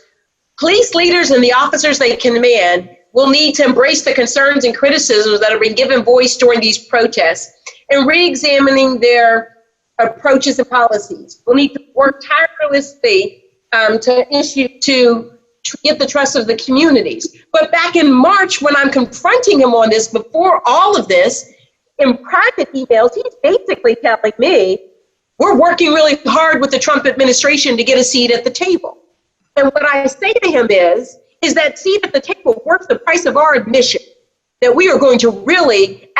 police leaders and the officers they command will need to embrace the concerns and criticisms that have been given voice during these protests and re-examining their approaches and policies. We'll need to work tirelessly to get the trust of the communities. But back in March, when I'm confronting him on this, before all of this, in private emails, he's basically telling me, we're working really hard with the Trump administration to get a seat at the table. And what I say to him is that seat at the table worth the price of our admission, that we are going to really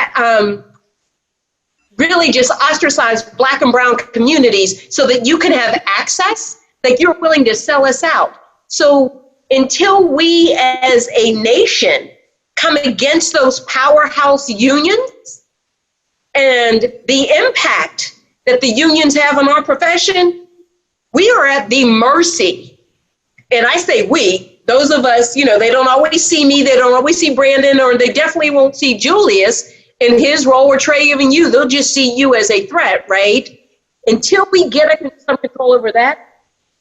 just ostracize Black and brown communities so that you can have access, that you're willing to sell us out. So until we as a nation come against those powerhouse unions and the impact that the unions have on our profession, we are at the mercy. And I say we, those of us, you know, they don't always see me, they don't always see Brandon, or they definitely won't see Julius in his role, or Trey, even you, they'll just see you as a threat, right? Until we get some control over that,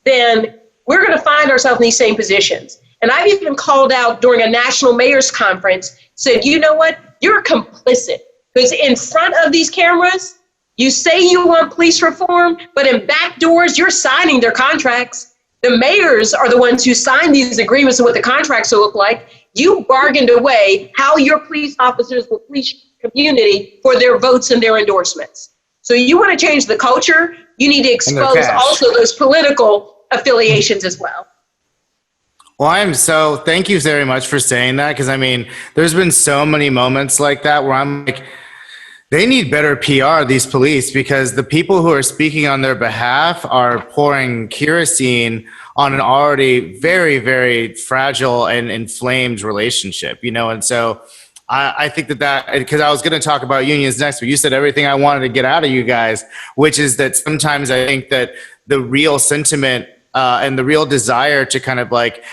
then we're going to find ourselves in these same positions. And I've even called out during a national mayor's conference, said, you know what, you're complicit. Because in front of these cameras, you say you want police reform, but in back doors, you're signing their contracts. The mayors are the ones who sign these agreements and what the contracts will look like. You bargained away how your police officers will police community for their votes and their endorsements. So you want to change the culture, you need to expose also those political affiliations as well.
Well, thank you very much for saying that, because I mean, there's been so many moments like that where I'm like, they need better PR, these police, because the people who are speaking on their behalf are pouring kerosene on an already very, very fragile and inflamed relationship, you know? And so I think that because I was going to talk about unions next, but you said everything I wanted to get out of you guys, which is that sometimes I think that the real sentiment and the real desire to kind of like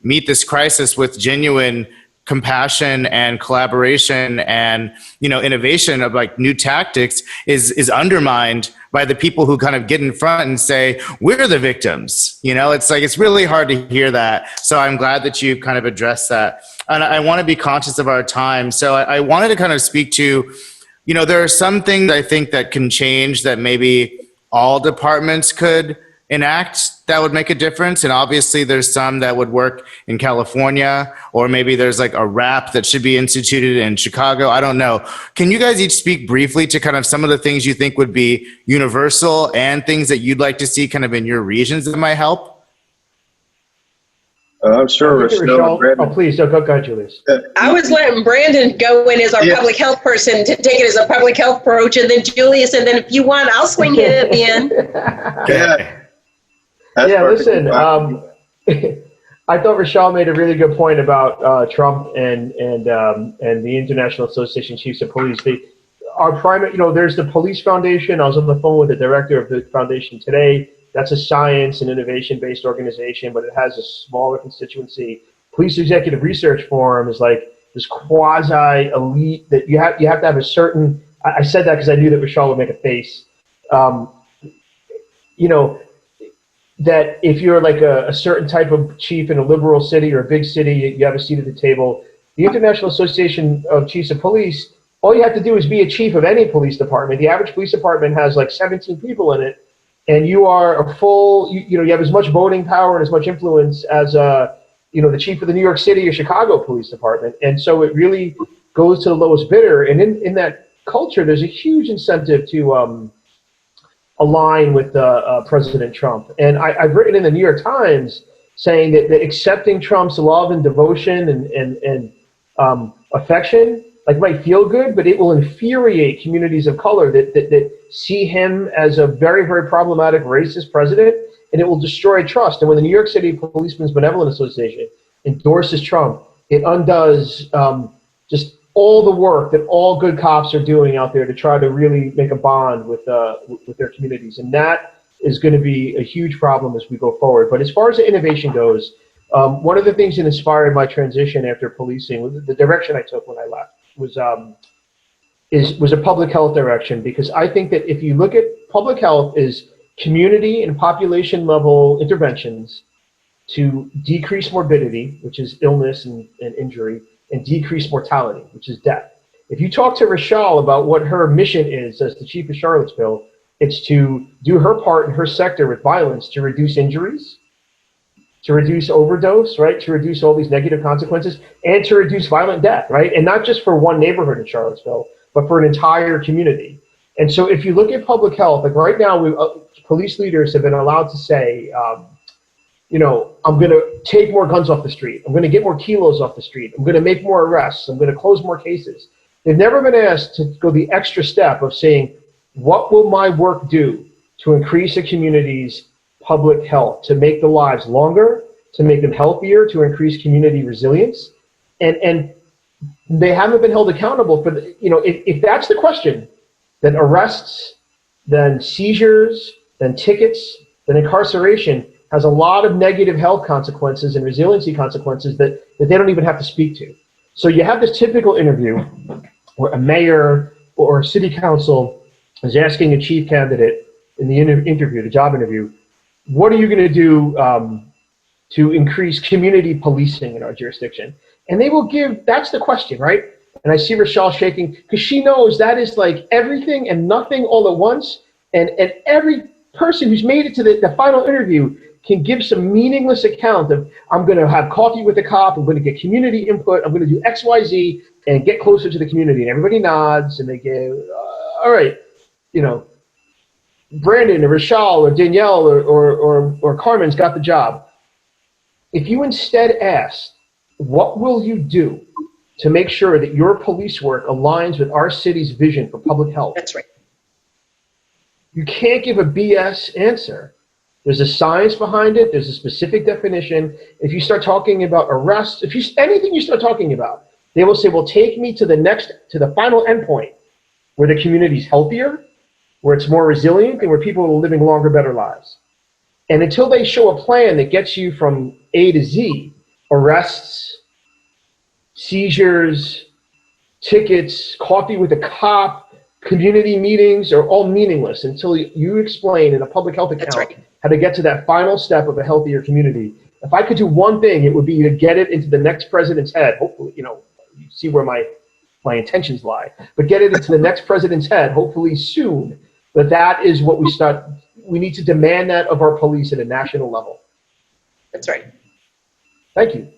meet this crisis with genuine compassion and collaboration and, you know, innovation of like new tactics is undermined by the people who kind of get in front and say, we're the victims. You know, it's like, it's really hard to hear that. So I'm glad that you kind of addressed that. And I want to be conscious of our time. So I wanted to kind of speak to, you know, there are some things I think that can change that maybe all departments could enact that would make a difference. And obviously there's some that would work in California, or maybe there's like a RAP that should be instituted in Chicago. I don't know. Can you guys each speak briefly to kind of some of the things you think would be universal and things that you'd like to see kind of in your regions that might help?
I'm sure RaShall.
Oh, please, go ahead, Julius.
I was letting Brandon go in as our public health person to take it as a public health approach, and then Julius, and then if you want, I'll swing it at the end.
Listen, I thought RaShall made a really good point about Trump and the International Association of Chiefs of Police. Our primary, you know, there's the Police Foundation. I was on the phone with the director of the foundation today. That's a science and innovation-based organization, but it has a smaller constituency. Police Executive Research Forum is like this quasi-elite that you have to have a certain. I said that because I knew that RaShall would make a face. You know, that if you're like a certain type of chief in a liberal city or a big city, you have a seat at the table. The International Association of Chiefs of Police, all you have to do is be a chief of any police department. The average police department has like 17 people in it. And you are a full, you have as much voting power and as much influence as, the chief of the New York City or Chicago Police Department. And so it really goes to the lowest bidder. And in that culture, there's a huge incentive to align with President Trump. And I've written in the New York Times saying that accepting Trump's love and devotion and affection might feel good, but it will infuriate communities of color that see him as a very, very problematic racist president, and it will destroy trust. And when the New York City Policemen's Benevolent Association endorses Trump, it undoes just all the work that all good cops are doing out there to try to really make a bond with their communities. And that is going to be a huge problem as we go forward. But as far as the innovation goes, one of the things that inspired my transition after policing, the direction I took when I left, was a public health direction, because I think that if you look at public health as community and population level interventions to decrease morbidity, which is illness and injury, and decrease mortality, which is death. If you talk to RaShall about what her mission is as the chief of Charlottesville, it's to do her part in her sector with violence to reduce injuries, to reduce overdose, right? To reduce all these negative consequences, and to reduce violent death, right? And not just for one neighborhood in Charlottesville, but for an entire community. And so if you look at public health, like right now, police leaders have been allowed to say, I'm going to take more guns off the street. I'm going to get more kilos off the street. I'm going to make more arrests. I'm going to close more cases. They've never been asked to go the extra step of saying, what will my work do to increase a community's public health, to make the lives longer, to make them healthier, to increase community resilience? And they haven't been held accountable for, if that's the question, then arrests, then seizures, then tickets, then incarceration has a lot of negative health consequences and resiliency consequences that they don't even have to speak to. So you have this typical interview where a mayor or a city council is asking a chief candidate in the interview, the job interview, what are you going to do to increase community policing in our jurisdiction? And they will give, that's the question, right? And I see RaShall shaking because she knows that is like everything and nothing all at once. And every person who's made it to the final interview can give some meaningless account of, I'm going to have coffee with a cop, I'm going to get community input, I'm going to do X, Y, Z, and get closer to the community. And everybody nods and they give, all right, Brandon or RaShall or Danielle or Carmen's got the job. If you instead asked, what will you do to make sure that your police work aligns with our city's vision for public health?
That's right.
You can't give a BS answer. There's a science behind it. There's a specific definition. If you start talking about arrests, anything you start talking about, they will say, well, take me to the final endpoint where the community's healthier, where it's more resilient, and where people are living longer, better lives. And until they show a plan that gets you from A to Z, arrests, seizures, tickets, coffee with a cop, community meetings are all meaningless until you explain in a public health account how to get to that final step of a healthier community. If I could do one thing, it would be to get it into the next president's head. Hopefully, you see where my intentions lie, but get it into the next president's head, hopefully soon. But that is what we need to demand that of our police at a national level.
That's right.
Thank you.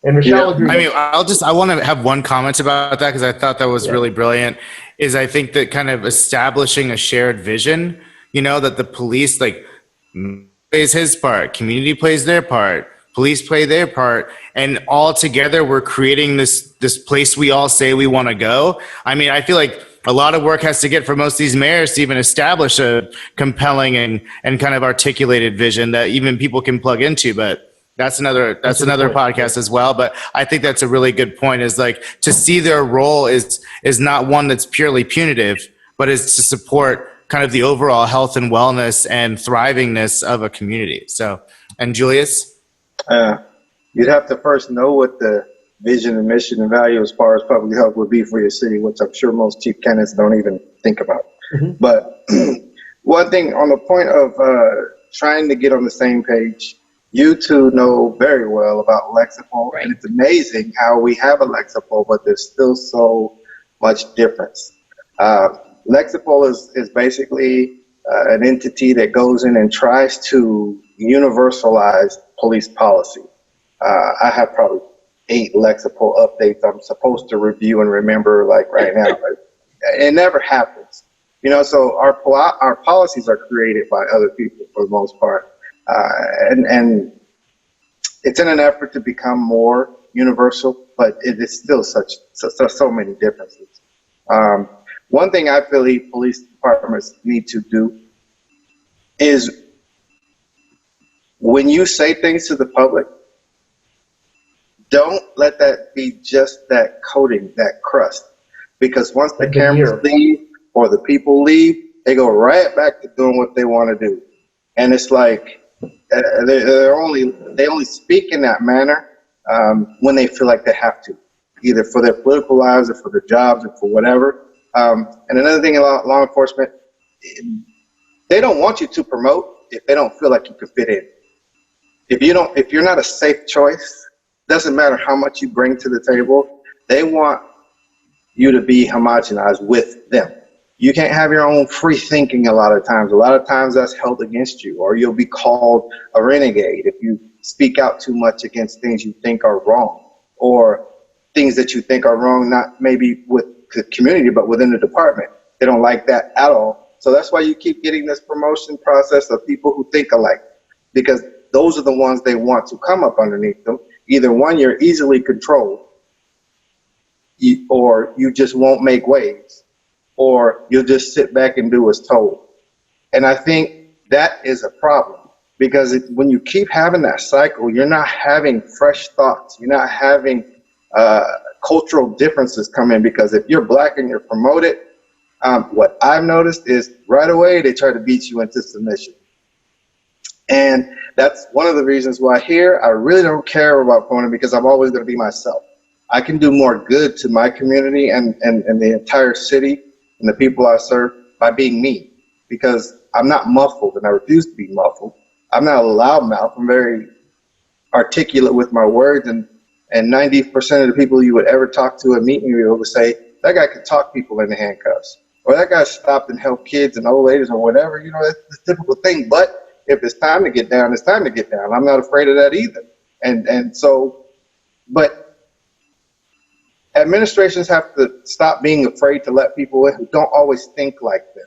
And RaShall agrees.
I mean, I want to have one comment about that because I thought that was really brilliant. Is I think that kind of establishing a shared vision, that the police plays his part, community plays their part, police play their part, and all together we're creating this place we all say we want to go. I mean, I feel like a lot of work has to get for most of these mayors to even establish a compelling and kind of articulated vision that even people can plug into, but that's another podcast as well. But I think that's a really good point, is to see their role is not one that's purely punitive, but is to support kind of the overall health and wellness and thrivingness of a community. So, and Julius?
You'd have to first know what the vision and mission and value as far as public health would be for your city, which I'm sure most chief candidates don't even think about. Mm-hmm. But one thing on the point of trying to get on the same page, you two know very well about Lexapol, right? And it's amazing how we have a Lexapol, but there's still so much difference. Lexapol is basically an entity that goes in and tries to universalize police policy. I have probably 8 Lexapol updates I'm supposed to review and remember right now, but it never happens. So our policies are created by other people for the most part. And it's in an effort to become more universal, but it is still so many differences. One thing I believe police departments need to do is when you say things to the public, don't let that be just that coating, that crust. Because once the cameras leave or the people leave, they go right back to doing what they want to do. And it's like they only speak in that manner when they feel like they have to, either for their political lives or for their jobs or for whatever. And another thing in law enforcement, they don't want you to promote if they don't feel like you can fit in. If you're not a safe choice, doesn't matter how much you bring to the table, they want you to be homogenized with them. You can't have your own free thinking a lot of times. A lot of times that's held against you, or you'll be called a renegade if you speak out too much against things you think are wrong, or things that you think are wrong, not maybe with the community, but within the department. They don't like that at all. So that's why you keep getting this promotion process of people who think alike, because those are the ones they want to come up underneath them. Either one, you're easily controlled, or you just won't make waves, or you'll just sit back and do as told. And I think that is a problem, because when you keep having that cycle, you're not having fresh thoughts. You're not having cultural differences come in, because if you're black and you're promoted, what I've noticed is right away they try to beat you into submission. And that's one of the reasons why here I really don't care about promoting, because I'm always going to be myself. I can do more good to my community and the entire city and the people I serve by being me, because I'm not muffled, and I refuse to be muffled. I'm not a loudmouth. I'm very articulate with my words, and 90% of the people you would ever talk to and meet me would say, that guy could talk people into handcuffs, or that guy stopped and helped kids and old ladies or whatever. You know, that's the typical thing. But if it's time to get down, it's time to get down. I'm not afraid of that either. And so, but administrations have to stop being afraid to let people in who don't always think like them,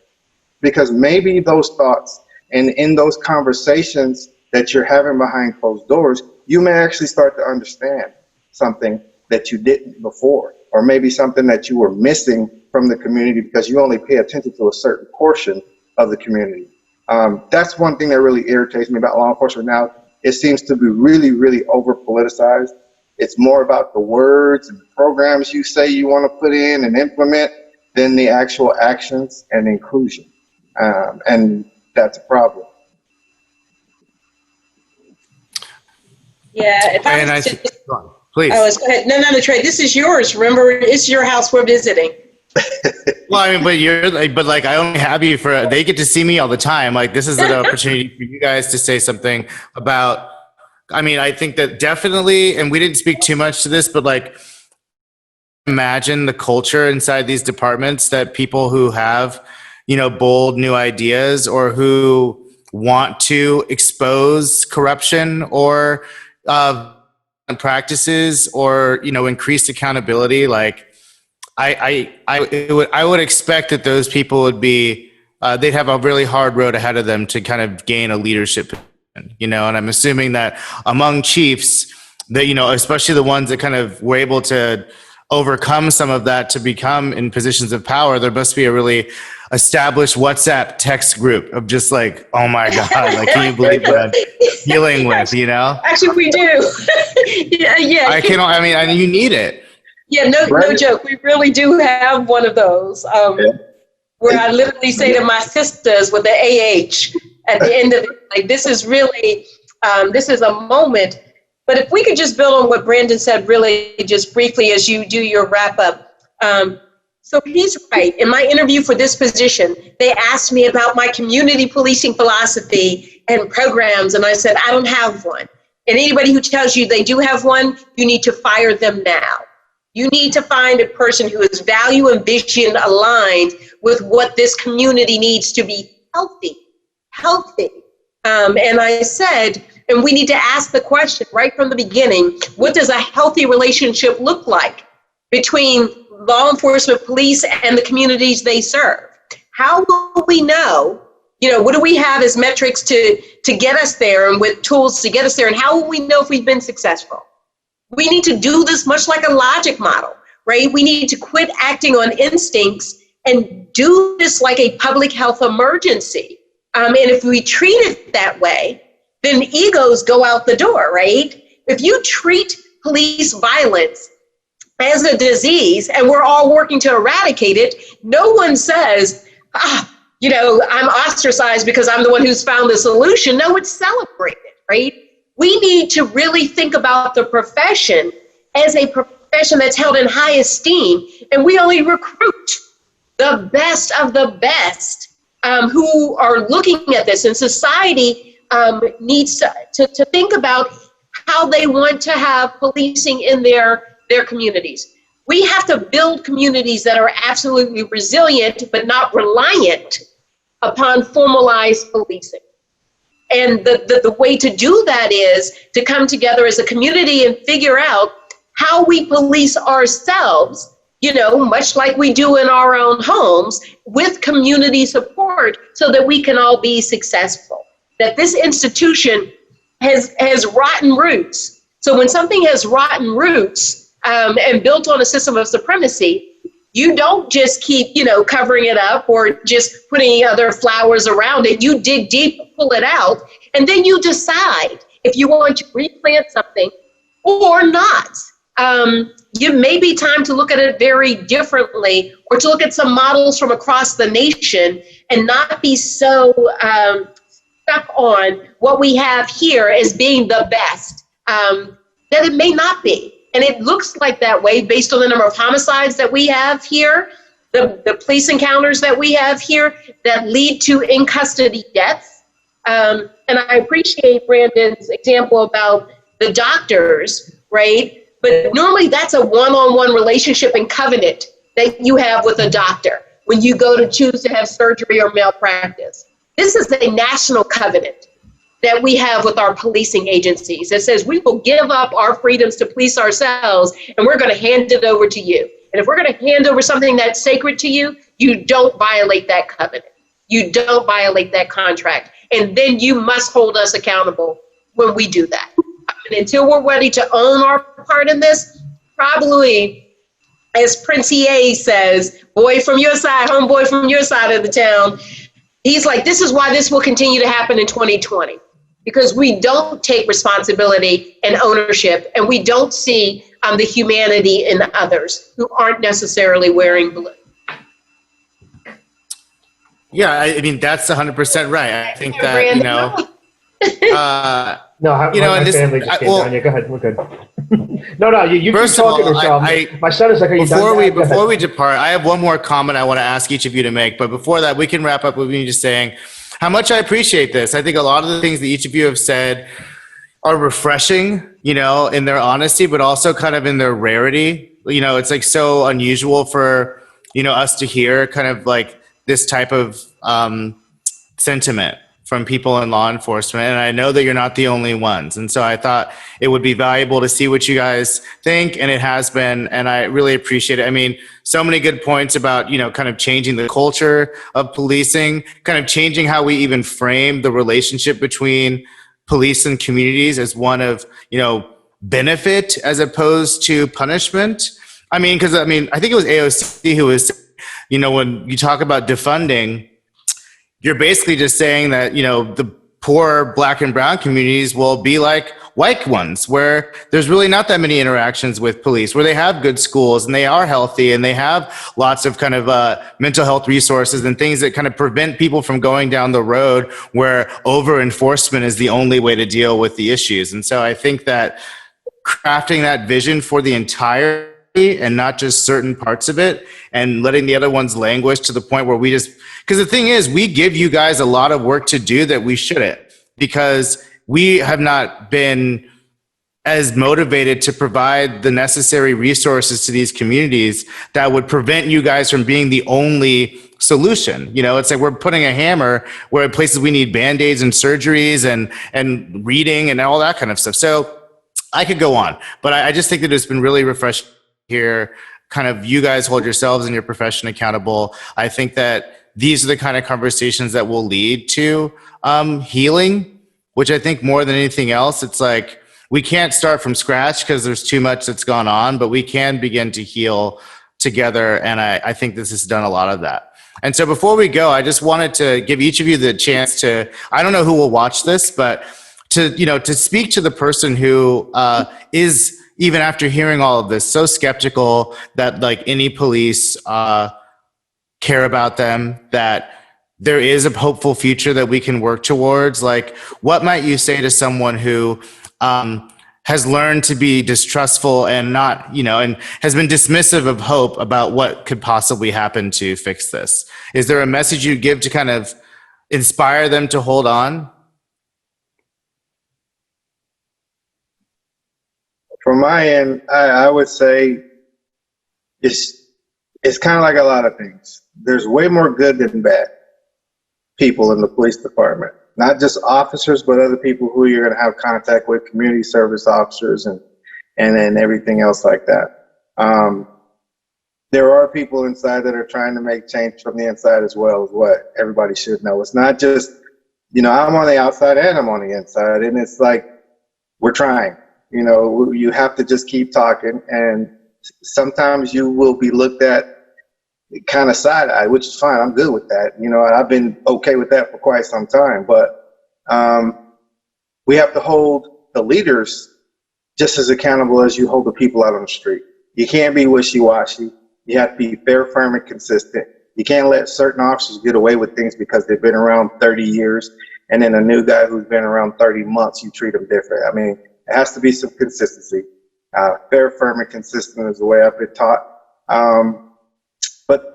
because maybe those thoughts and in those conversations that you're having behind closed doors, you may actually start to understand something that you didn't before, or maybe something that you were missing from the community because you only pay attention to a certain portion of the community. That's one thing that really irritates me about law enforcement now. It seems to be really, really over politicized. It's more about the words and the programs you say you want to put in and implement than the actual actions and inclusion. And that's a problem.
Yeah, if I
And
was
please.
go ahead. No, Trey, this is yours. Remember, it's your house we're visiting.
Well, I mean, but I only have you they get to see me all the time. Like, this is an opportunity for you guys to say something about, I mean, I think that definitely, and we didn't speak too much to this, but imagine the culture inside these departments that people who have, bold new ideas, or who want to expose corruption or practices, or, increased accountability. I would expect that those people would be, they'd have a really hard road ahead of them to kind of gain a leadership, and I'm assuming that among chiefs that, especially the ones that kind of were able to overcome some of that to become in positions of power, there must be a really established WhatsApp text group of just oh my God, can you believe what I'm dealing with,
Actually, we do. yeah.
You need it.
Yeah, no joke. We really do have one of those where I literally say to my sisters with the AH at the end of it, this is really, this is a moment. But if we could just build on what Brandon said really just briefly as you do your wrap up. So he's right. In my interview for this position, they asked me about my community policing philosophy and programs. And I said, I don't have one. And anybody who tells you they do have one, you need to fire them now. You need to find a person who is value and vision aligned with what this community needs to be healthy. And I said, and we need to ask the question right from the beginning, what does a healthy relationship look like between law enforcement, police, and the communities they serve? How will we know What do we have as metrics to get us there, and with tools to get us there? And how will we know if we've been successful? We need to do this much like a logic model, right? We need to quit acting on instincts and do this like a public health emergency. And if we treat it that way, then egos go out the door, right? If you treat police violence as a disease and we're all working to eradicate it, no one says, I'm ostracized because I'm the one who's found the solution. No, it's celebrated, right? We need to really think about the profession as a profession that's held in high esteem, and we only recruit the best of the best who are looking at this. And society needs to think about how they want to have policing in their communities. We have to build communities that are absolutely resilient, but not reliant upon formalized policing. And the way to do that is to come together as a community and figure out how we police ourselves, much like we do in our own homes, with community support so that we can all be successful. That this institution has rotten roots. So when something has rotten roots and built on a system of supremacy, you don't just keep, covering it up or just putting other flowers around it. You dig deep, pull it out, and then you decide if you want to replant something or not. It may be time to look at it very differently, or to look at some models from across the nation and not be so stuck on what we have here as being the best, that it may not be. And it looks like that way based on the number of homicides that we have here, the police encounters that we have here that lead to in-custody deaths. And I appreciate Brandon's example about the doctors, right? But normally that's a one-on-one relationship and covenant that you have with a doctor when you go to choose to have surgery or malpractice. This is a national covenant that we have with our policing agencies that says we will give up our freedoms to police ourselves, and we're going to hand it over to you. And if we're going to hand over something that's sacred to you, you don't violate that covenant. You don't violate that contract. And then you must hold us accountable when we do that. And until we're ready to own our part in this, probably, as Prince EA says, boy from your side, homeboy from your side of the town, he's like, this is why this will continue to happen in 2020. Because we don't take responsibility and ownership, and we don't see the humanity in others who aren't necessarily wearing blue.
Yeah,
I mean, that's 100% right. I think that,
my family just came down. Yeah, go ahead. We're good. No, you keep talking, Rashal. My son is like,
before we depart, I have one more comment I want to ask each of you to make. But before that, we can wrap up with me just saying how much I appreciate this. I think a lot of the things that each of you have said are refreshing, in their honesty, but also kind of in their rarity. It's like so unusual for, us to hear kind of like this type of sentiment from people in law enforcement. And I know that you're not the only ones. And so I thought it would be valuable to see what you guys think. And it has been, and I really appreciate it. I mean, so many good points about, kind of changing the culture of policing, kind of changing how we even frame the relationship between police and communities as one of, benefit as opposed to punishment. I think it was AOC who was, when you talk about defunding, you're basically just saying that, the poor Black and brown communities will be like white ones, where there's really not that many interactions with police, where they have good schools and they are healthy and they have lots of kind of mental health resources and things that kind of prevent people from going down the road where over enforcement is the only way to deal with the issues. And so I think that crafting that vision for the entire and not just certain parts of it, and letting the other ones languish to the point where because the thing is, we give you guys a lot of work to do that we shouldn't, because we have not been as motivated to provide the necessary resources to these communities that would prevent you guys from being the only solution. It's like we're putting a hammer where places we need Band-Aids and surgeries and reading and all that kind of stuff. So I could go on, but I just think that it's been really refreshing here, kind of you guys hold yourselves and your profession accountable. I think that these are the kind of conversations that will lead to healing, which I think more than anything else, it's like we can't start from scratch because there's too much that's gone on, but we can begin to heal together. And I think this has done a lot of that. And so before we go, I just wanted to give each of you the chance to, I don't know who will watch this, but to speak to the person who is, even after hearing all of this, so skeptical that like any police care about them, that there is a hopeful future that we can work towards. Like, what might you say to someone who has learned to be distrustful and not, and has been dismissive of hope about what could possibly happen to fix this? Is there a message you give to kind of inspire them to hold on?
From my end, I would say it's kind of like a lot of things. There's way more good than bad people in the police department. Not just officers, but other people who you're going to have contact with, community service officers and everything else like that. There are people inside that are trying to make change from the inside as well, is what everybody should know. It's not just, I'm on the outside and I'm on the inside, and it's like, we're trying. You have to just keep talking, and sometimes you will be looked at kind of side-eye, which is fine. I'm good with that. I've been okay with that for quite some time, but we have to hold the leaders just as accountable as you hold the people out on the street. You can't be wishy-washy. You have to be fair, firm, and consistent. You can't let certain officers get away with things because they've been around 30 years, and then a new guy who's been around 30 months, you treat them different. I mean, it has to be some consistency. Fair, firm, and consistent is the way I've been taught. But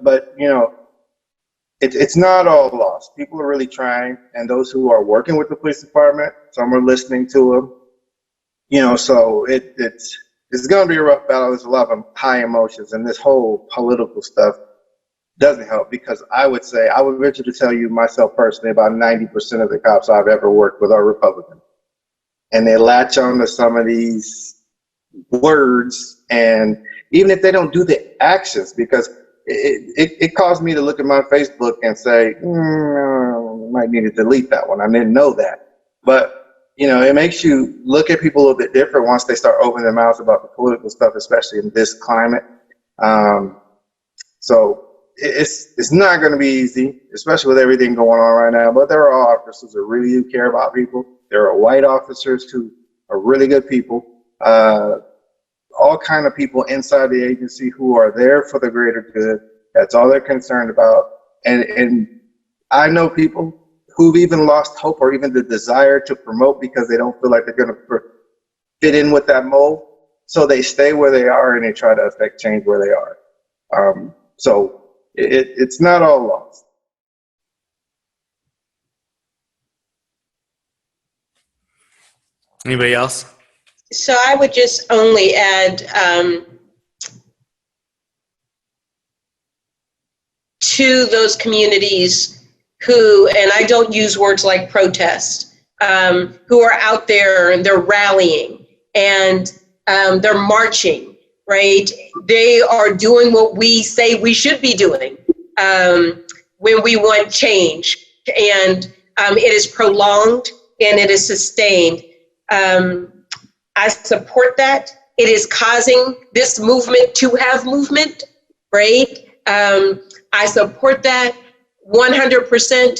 it's not all lost. People are really trying, and those who are working with the police department, some are listening to them. So it's going to be a rough battle. There's a lot of high emotions, and this whole political stuff doesn't help, because I would venture to tell you myself personally, about 90% of the cops I've ever worked with are Republican. And they latch on to some of these words, and even if they don't do the actions, because it caused me to look at my Facebook and say, might need to delete that one. I didn't know that. But, it makes you look at people a little bit different once they start opening their mouths about the political stuff, especially in this climate. So it's not going to be easy, especially with everything going on right now. But there are officers that really do care about people. There are white officers who are really good people. All kind of people inside the agency who are there for the greater good. That's all they're concerned about. And I know people who've even lost hope or even the desire to promote because they don't feel like they're going to fit in with that mold. So they stay where they are and they try to affect change where they are. So it's not all lost.
Anybody else?
So I would just only add to those communities who, and I don't use words like protest, who are out there and they're rallying and they're marching, right? They are doing what we say we should be doing when we want change. And it is prolonged and it is sustained. I support that. It is causing this movement to have movement, right? I support that 100%.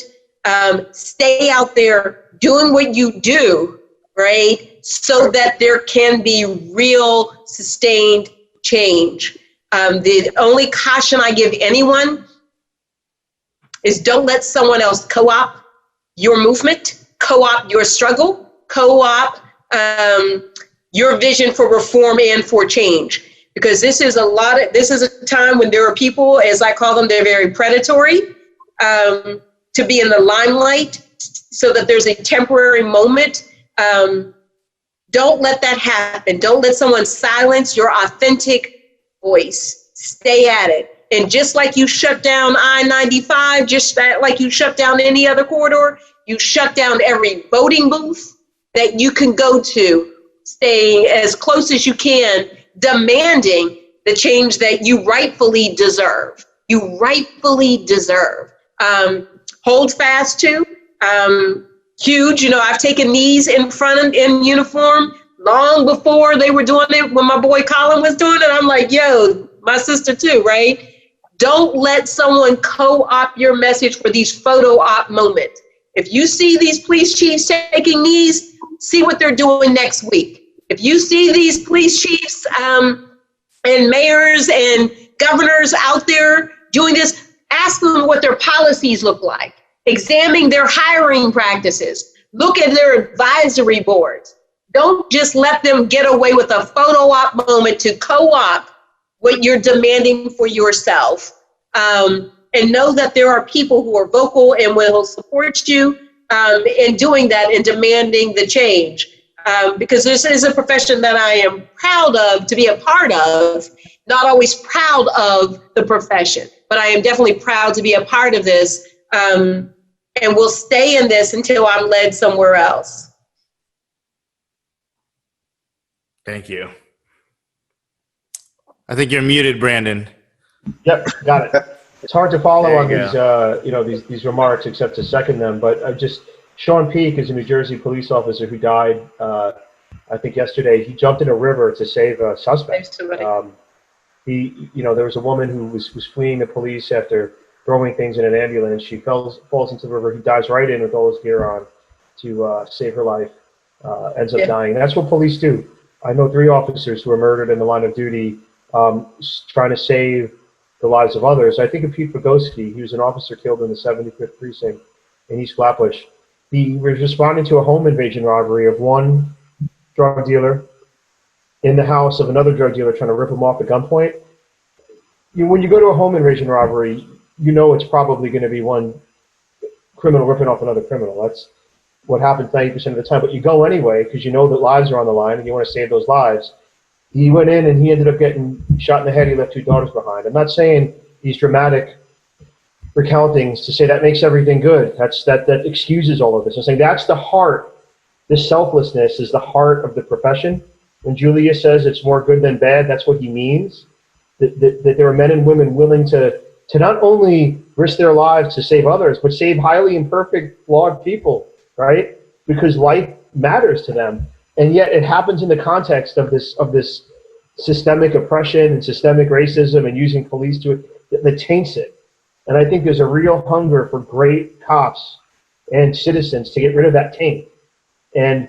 Stay out there doing what you do, right? So that there can be real sustained change. The only caution I give anyone is don't let someone else co-opt your movement, co-opt your struggle, co-opt your vision for reform and for change, because this is a time when there are people, as I call them, they're very predatory, to be in the limelight so that there's a temporary moment. Don't let that happen. Don't let someone silence your authentic voice. Stay at it. And just like you shut down I-95, just like you shut down any other corridor, you shut down every voting booth that you can go to, staying as close as you can, demanding the change that you rightfully deserve. You rightfully deserve. Hold fast too. Huge. I've taken knees in uniform long before they were doing it, when my boy Colin was doing it. I'm like, yo, my sister too, right? Don't let someone co-opt your message for these photo op moments. If you see these police chiefs taking knees, see what they're doing next week. If you see these police chiefs and mayors and governors out there doing this, ask them what their policies look like. Examine their hiring practices. Look at their advisory boards. Don't just let them get away with a photo op moment to co-opt what you're demanding for yourself. And know that there are people who are vocal and will support you in doing that and demanding the change. Because this is a profession that I am proud of to be a part of, not always proud of the profession, but I am definitely proud to be a part of this, and will stay in this until I'm led somewhere else.
Thank you. I think you're muted, Brandon.
Yep, got it. It's hard to follow
There
on
you
these, these remarks, except to second them. But Sean Peake is a New Jersey police officer who died, I think yesterday. He jumped in a river to save a suspect. There was a woman who was fleeing the police after throwing things in an ambulance. She falls into the river. He dives right in with all his gear on to save her life. Ends up dying. That's what police do. I know 3 officers who were murdered in the line of duty, trying to save the lives of others. I think of Pete Bogosky. He was an officer killed in the 75th Precinct in East Flatbush. He was responding to a home invasion robbery of one drug dealer in the house of another drug dealer trying to rip him off at gunpoint. When you go to a home invasion robbery, it's probably going to be one criminal ripping off another criminal. That's what happens 90% of the time. But you go anyway because you know that lives are on the line and you want to save those lives. He went in and he ended up getting shot in the head. He left 2 daughters behind. I'm not saying these dramatic recountings to say that makes everything good. That excuses all of this. I'm saying that's the heart. This selflessness is the heart of the profession. When Julius says it's more good than bad, that's what he means. That there are men and women willing to not only risk their lives to save others, but save highly imperfect, flawed people, right? Because life matters to them. And yet it happens in the context of this systemic oppression and systemic racism and using police that taints it. And I think there's a real hunger for great cops and citizens to get rid of that taint. And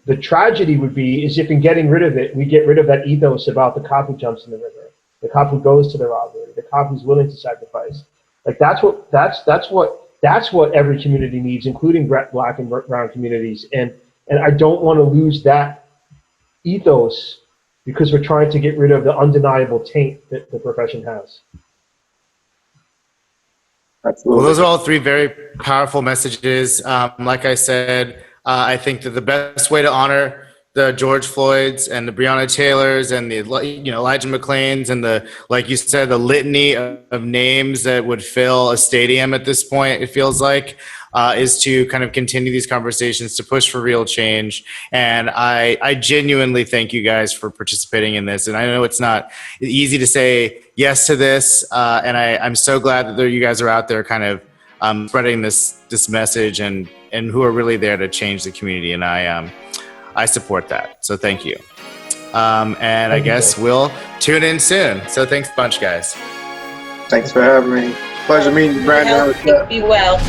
the tragedy would be is if in getting rid of it, we get rid of that ethos about the cop who jumps in the river, the cop who goes to the robbery, the cop who's willing to sacrifice. Like that's what every community needs, including Black and brown communities. And I don't want to lose that ethos because we're trying to get rid of the undeniable taint that the profession has.
Absolutely.
Well, those are all 3 very powerful messages. Like I said, I think that the best way to honor the George Floyds and the Breonna Taylors and the Elijah McClains and like you said, the litany of names that would fill a stadium at this point, it feels like, is to kind of continue these conversations, to push for real change. And I genuinely thank you guys for participating in this. And I know it's not easy to say yes to this. And I'm so glad that you guys are out there kind of spreading this message and who are really there to change the community. And I support that. So thank you. And I guess we'll tune in soon. So thanks a bunch, guys.
Thanks for having me. Pleasure meeting you, Brandon.
Be well.